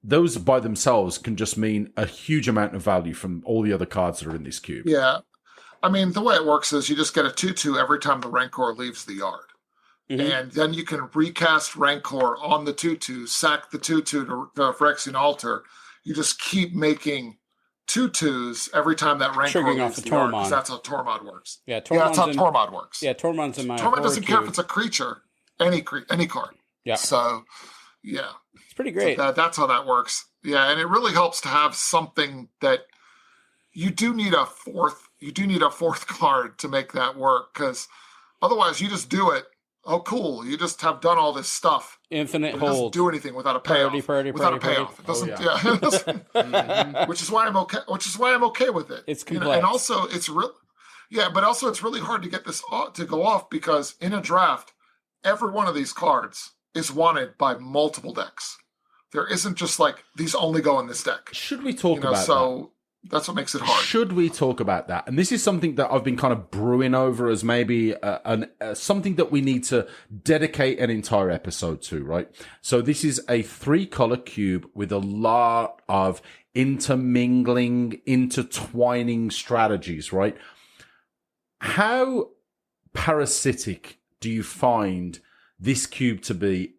those by themselves can just mean a huge amount of value from all the other cards that are in this cube. Yeah. I mean, the way it works is you just get a 2/2 every time the Rancor leaves the yard. Mm-hmm. And then you can recast Rancor on the 2/2, sack the 2/2 to Phyrexian Altar. You just keep making 2/2s every time that Rancor leaves the yard, because that's how Tormod works. Yeah, that's how Tormod works. Yeah, Tormod's in my Tormod doesn't care if it's a creature, any card. Yeah. So, yeah. It's pretty great. So that's how that works. Yeah, and it really helps to have something that you do need a fourth card to make that work, because otherwise you just do it. Oh, cool! You just have done all this stuff. Infinite hold. It doesn't do anything without a payoff. Without a payoff, it doesn't. It doesn't. Which is why I'm okay. Which is why I'm okay with it. It's complex, and also it's real. Yeah, but also it's really hard to get this to go off, because in a draft, every one of these cards is wanted by multiple decks. There isn't just like these only go in this deck. Should we talk about that? That's what makes it hard. Should we talk about that? And this is something that I've been kind of brewing over as maybe something that we need to dedicate an entire episode to, right? So this is a 3-color cube with a lot of intermingling, intertwining strategies, right? How parasitic do you find this cube to be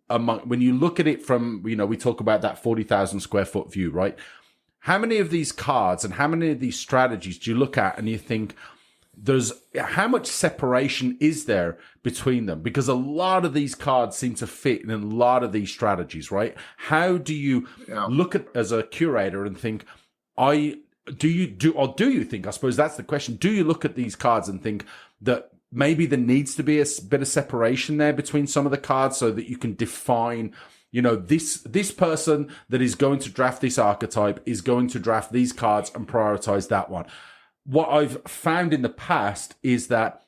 when you look at it from, we talk about that 40,000 square foot view, right? How many of these cards and how many of these strategies do you look at and you think how much separation is there between them? Because a lot of these cards seem to fit in a lot of these strategies, right? How do you look at as a curator and think, do you think, I suppose that's the question, do you look at these cards and think that maybe there needs to be a bit of separation there between some of the cards so that you can define, this person that is going to draft this archetype is going to draft these cards and prioritize that one. What I've found in the past is that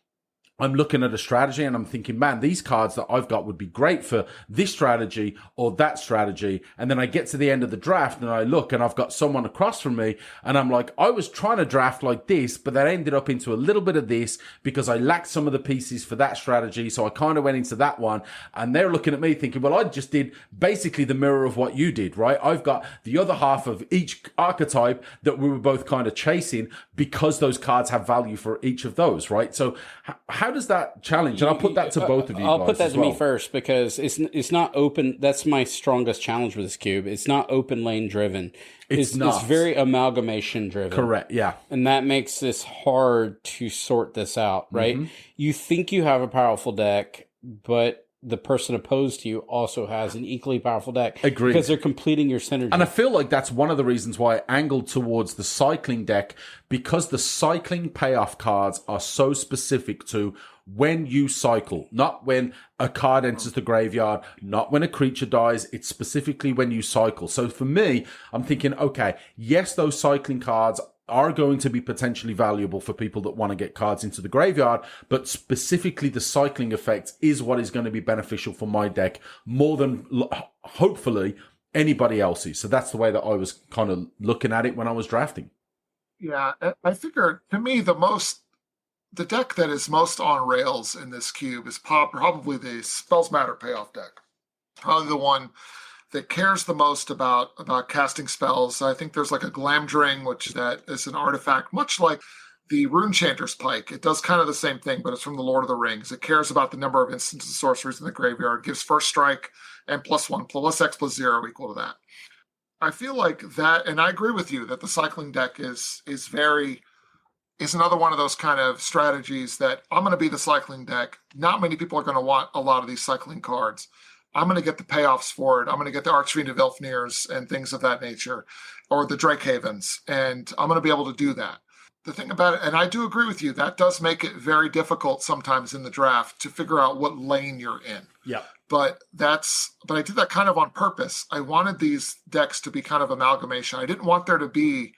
I'm looking at a strategy and I'm thinking, man, these cards that I've got would be great for this strategy or that strategy. And then I get to the end of the draft and I look and I've got someone across from me and I'm like, I was trying to draft like this, but that ended up into a little bit of this because I lacked some of the pieces for that strategy. So I kind of went into that one, and they're looking at me thinking, well, I just did basically the mirror of what you did, right? I've got the other half of each archetype that we were both kind of chasing because those cards have value for each of those, right? So how does that challenge? And I'll put that to both of you. I'll put that to me first, because it's not open. That's my strongest challenge with this cube. It's not open lane driven. It's very amalgamation driven. Correct. Yeah. And that makes this hard to sort this out, right? Mm-hmm. You think you have a powerful deck, but the person opposed to you also has an equally powerful deck. Agreed. Because they're completing your synergy. And I feel like that's one of the reasons why I angled towards the cycling deck, because the cycling payoff cards are so specific to when you cycle, not when a card enters the graveyard, not when a creature dies. It's specifically when you cycle. So for me, I'm thinking, okay, yes, those cycling cards are going to be potentially valuable for people that want to get cards into the graveyard, but specifically the cycling effect is what is going to be beneficial for my deck more than hopefully anybody else's. So that's the way that I was kind of looking at it when I was drafting. Yeah, I figure to me the deck that is most on rails in this cube is probably the Spells Matter payoff deck. Probably the one that cares the most about casting spells. I think there's like a Glamdring, which that is an artifact, much like the Runechanter's Pike. It does kind of the same thing, but it's from the Lord of the Rings. It cares about the number of instances of sorceries in the graveyard, gives first strike and +1, +X+0 equal to that. I feel like that, and I agree with you that the cycling deck is another one of those kind of strategies that I'm going to be the cycling deck. Not many people are going to want a lot of these cycling cards. I'm going to get the payoffs for it. I'm going to get the Archfiend of Ilfnirs and things of that nature, or the Drake Havens, and I'm going to be able to do that. The thing about it, and I do agree with you, that does make it very difficult sometimes in the draft to figure out what lane you're in. Yeah. But I did that kind of on purpose. I wanted these decks to be kind of amalgamation. I didn't want there to be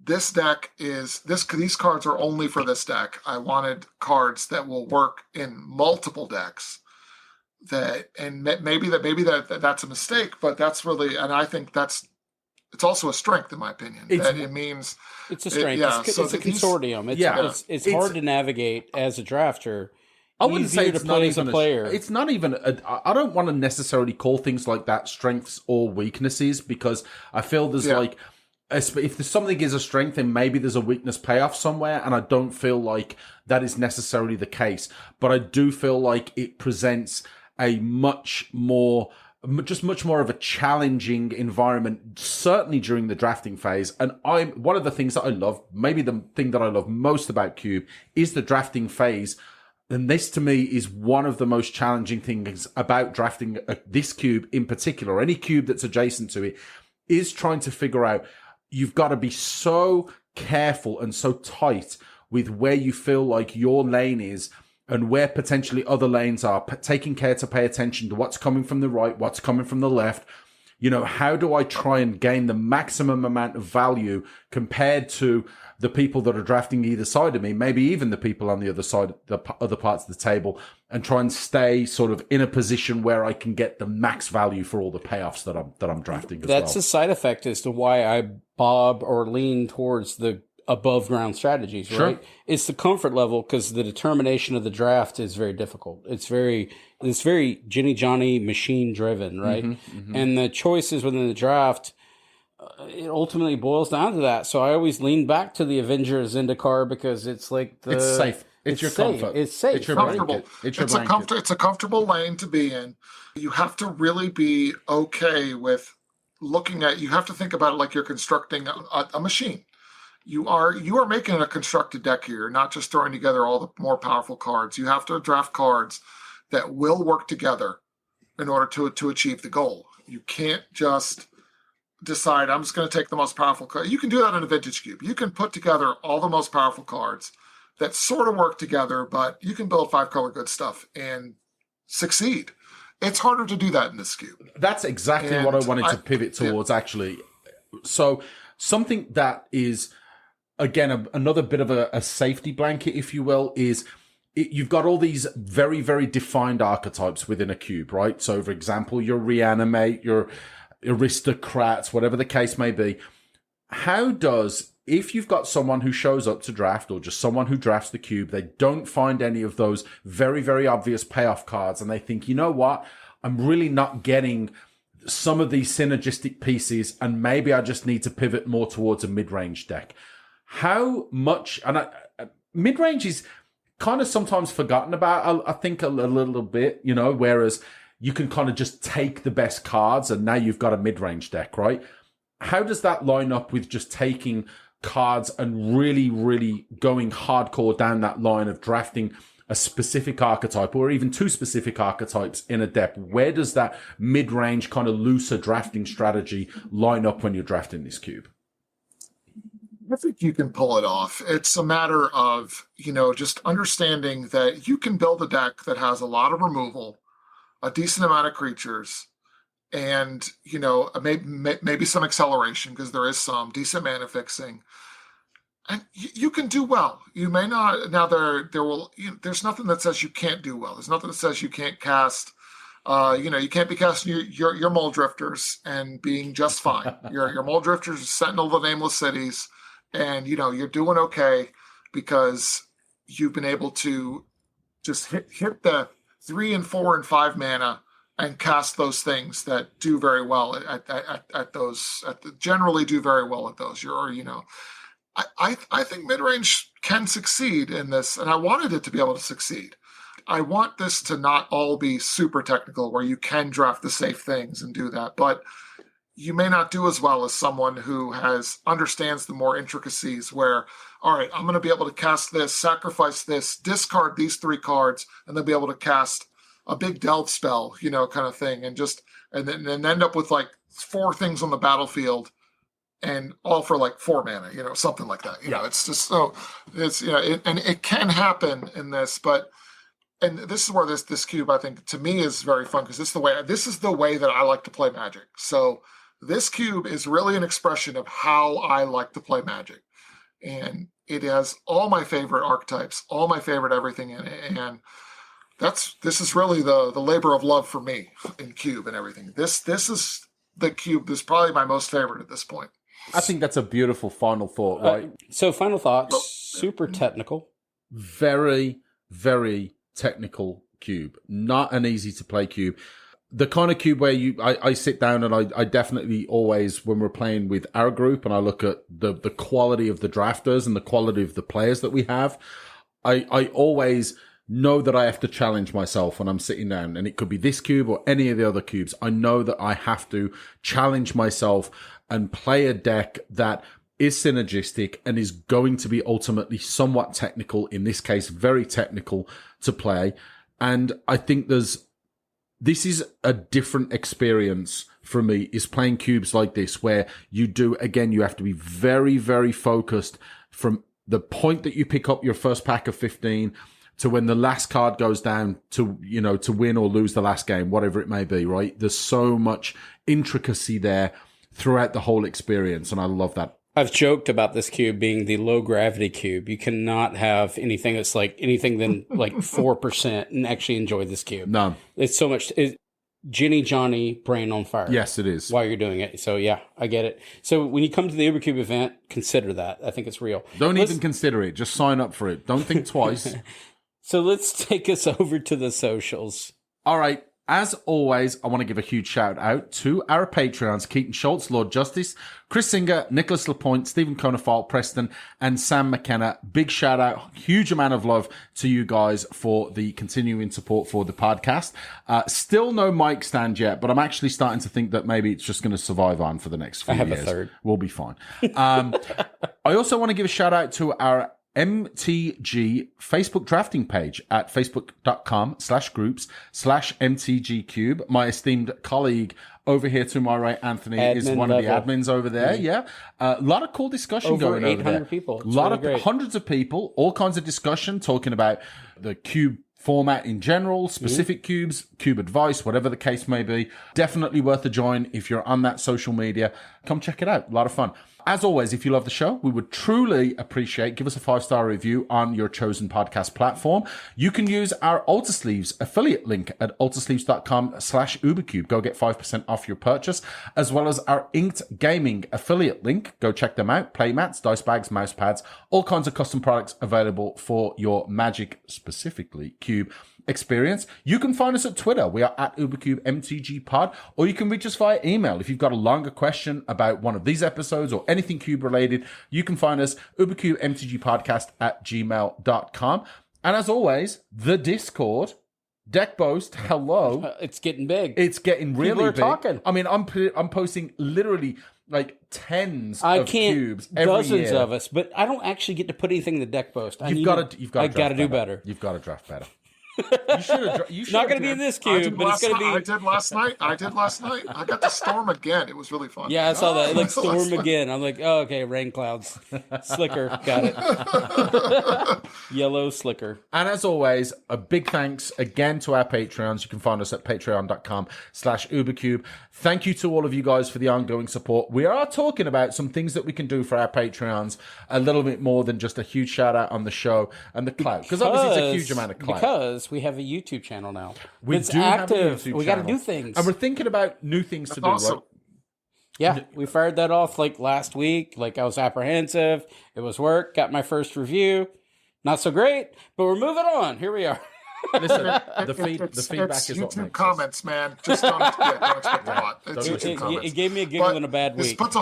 this deck is this. These cards are only for this deck. I wanted cards that will work in multiple decks. Maybe that's a mistake, but that's really, and I think it's also a strength in my opinion. It means it's a strength. It's a consortium. It's hard to navigate as a drafter. I wouldn't say it's not even a player. It's not even. I don't want to necessarily call things like that strengths or weaknesses, because I feel there's like, if there's something is a strength, then maybe there's a weakness payoff somewhere, and I don't feel like that is necessarily the case. But I do feel like it presents a much more of a challenging environment, certainly during the drafting phase. And one of the things that I love, maybe the thing that I love most about Cube, is the drafting phase. And this, to me, is one of the most challenging things about drafting this cube in particular, or any cube that's adjacent to it, is trying to figure out, you've got to be so careful and so tight with where you feel like your lane is and where potentially other lanes are, taking care to pay attention to what's coming from the right, what's coming from the left. You know, how do I try and gain the maximum amount of value compared to the people that are drafting either side of me, maybe even the people on the other side, the other parts of the table, and try and stay sort of in a position where I can get the max value for all the payoffs that I'm drafting as well. That's a side effect as to why I bob or lean towards the above ground strategies, right? Sure. It's the comfort level, because the determination of the draft is very difficult. It's very Ginny Johnny machine driven, right? Mm-hmm, mm-hmm. And the choices within the draft, it ultimately boils down to that. So I always lean back to the Avengers Zendikar, because it's like it's safe. It's your safe. comfort. It's safe. It's comfortable. It's a comfortable lane to be in. You have to really be okay with looking at. You have to think about it like you're constructing a machine. You are making a constructed deck here, not just throwing together all the more powerful cards. You have to draft cards that will work together in order to achieve the goal. You can't just decide, I'm just going to take the most powerful card. You can do that in a vintage cube. You can put together all the most powerful cards that sort of work together, but you can build 5-color good stuff and succeed. It's harder to do that in this cube. That's exactly what I wanted to pivot towards, actually. So something that is, again, another bit of a safety blanket, if you will, is you've got all these very, very defined archetypes within a cube, right? So, for example, your reanimate, your aristocrats, whatever the case may be. If you've got someone who shows up to draft, or just someone who drafts the cube, they don't find any of those very, very obvious payoff cards, and they think, you know what, I'm really not getting some of these synergistic pieces, and maybe I just need to pivot more towards a mid-range deck. How much, and mid-range is kind of sometimes forgotten about, I think, a little bit, you know, whereas you can kind of just take the best cards and now you've got a mid-range deck, right? How does that line up with just taking cards and really, really going hardcore down that line of drafting a specific archetype, or even two specific archetypes in a deck? Where does that mid-range kind of looser drafting strategy line up when you're drafting this cube? I think you can pull it off. It's a matter of, just understanding that you can build a deck that has a lot of removal, a decent amount of creatures, and, maybe some acceleration, because there is some decent mana fixing. And you can do well. You may not. Now there's nothing that says you can't do well. There's nothing that says you can't cast. You can't be casting your Mole Drifters and being just fine. Your Mole Drifters are Sentinel of the Nameless Cities, and you're doing okay because you've been able to just hit the 3 and 4 and 5 mana and cast those things that do very well at those. Generally do very well at those. I think mid-range can succeed in this, and I wanted it to be able to succeed. I want this to not all be super technical, where you can draft the safe things and do that, but you may not do as well as someone who understands the more intricacies, where, all right, I'm going to be able to cast this, sacrifice this, discard these 3 cards, and then be able to cast a big delve spell, kind of thing, and then end up with like 4 things on the battlefield, and all for like 4 mana, something like that. It's just and it can happen in this, and this is where this cube, I think, to me, is very fun, because this is the way that I like to play Magic. So this cube is really an expression of how I like to play Magic, and it has all my favorite archetypes, all my favorite everything in it, and this is really the labor of love for me in cube and everything. This is the cube. This is probably my most favorite at this point. I think that's a beautiful final thought, right? So final thoughts, super technical. Very, very technical cube, not an easy to play cube. The kind of cube where I sit down and I definitely always, when we're playing with our group and I look at the quality of the drafters and the quality of the players that we have, I always know that I have to challenge myself when I'm sitting down, and it could be this cube or any of the other cubes. I know that I have to challenge myself and play a deck that is synergistic and is going to be ultimately somewhat technical, in this case, very technical to play. And I think this is a different experience for me, is playing cubes like this, where you have to be very, very focused from the point that you pick up your first pack of 15 to when the last card goes down to win or lose the last game, whatever it may be, right? There's so much intricacy there throughout the whole experience, and I love that. I've joked about this cube being the low gravity cube. You cannot have anything that's like anything than like 4% and actually enjoy this cube. No. It's so much. Ginny Johnny brain on fire. Yes, it is. While you're doing it. So yeah, I get it. So when you come to the UberCube event, consider that. I think it's real. Don't even consider it. Just sign up for it. Don't think twice. So let's take us over to the socials. All right. As always, I want to give a huge shout out to our Patreons, Keaton Schultz, Lord Justice, Chris Singer, Nicholas Lapointe, Stephen Conafalt, Preston, and Sam McKenna. Big shout out, huge amount of love to you guys for the continuing support for the podcast. Still no mic stand yet, but I'm actually starting to think that maybe it's just going to survive on for the next few years. I have a third. We'll be fine. I also want to give a shout out to our MTG Facebook drafting page at facebook.com/groups/MTGcube. My esteemed colleague over here to my right, Anthony, is one of the admins over there. Yeah. A lot of cool discussion going over there. 800 people. A lot of hundreds of people, all kinds of discussion talking about the cube format in general, specific cubes, cube advice, whatever the case may be. Definitely worth a join if you're on that social media. Come check it out. A lot of fun. As always, if you love the show, we would truly appreciate, give us a 5-star review on your chosen podcast platform. You can use our Altasleeves affiliate link at altasleeves.com/UberCube. Go get 5% off your purchase, as well as our Inked Gaming affiliate link. Go check them out. Playmats, dice bags, mouse pads, all kinds of custom products available for your Magic, specifically Cube experience. You can find us at Twitter. We are at UberCubeMTGPod, or you can reach us via email. If you've got a longer question about one of these episodes or anything cube related, you can find us UberCubeMTGPodcast@gmail.com. And as always, the Discord, Deck Boast, hello. It's getting big. It's getting really People are big. talking. I mean, I'm posting literally like tens of cubes every dozens year. of us, but I don't actually get to put anything in the Deck Boast. You've got to do better. You've got to draft better. You should have. Not going to be in this cube, but it's going to be. I did last night. I got to storm again. It was really fun. Yeah, I saw that. Like storm again. I'm like, oh, okay, rain clouds, slicker, got it. Yellow slicker. And as always, a big thanks again to our Patreons. You can find us at patreon.com/UberCube. Thank you to all of you guys for the ongoing support. We are talking about some things that we can do for our Patreons a little bit more than just a huge shout out on the show and the clout, because obviously it's a huge amount of clout. Because we have a YouTube channel now. It's active. Have a we got to do things, and we're thinking about new things to do. Awesome. Right? Yeah, we fired that off like last week. Like I was apprehensive. It was work. Got my first review. Not so great, but we're moving on. Here we are. Listen, the feedback it's is what YouTube makes comments, man. Just don't expect a lot. It's YouTube comments. It gave me a giggle in a bad week. This puts a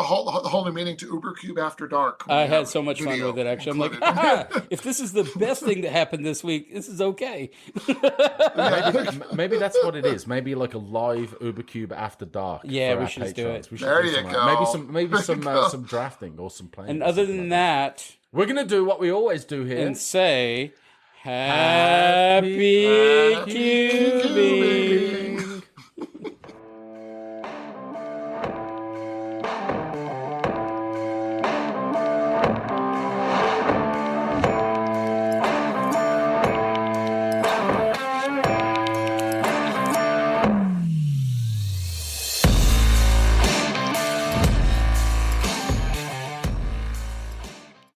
whole new meaning to UberCube After Dark. I had so much fun with it, actually. I'm like, if this is the best thing that happened this week, this is okay. Maybe that's what it is. Maybe like a live UberCube After Dark. Yeah, we should just do it. There you go. Maybe some drafting or some playing. And other than that, we're going to do what we always do here. And say, Happy Cubing!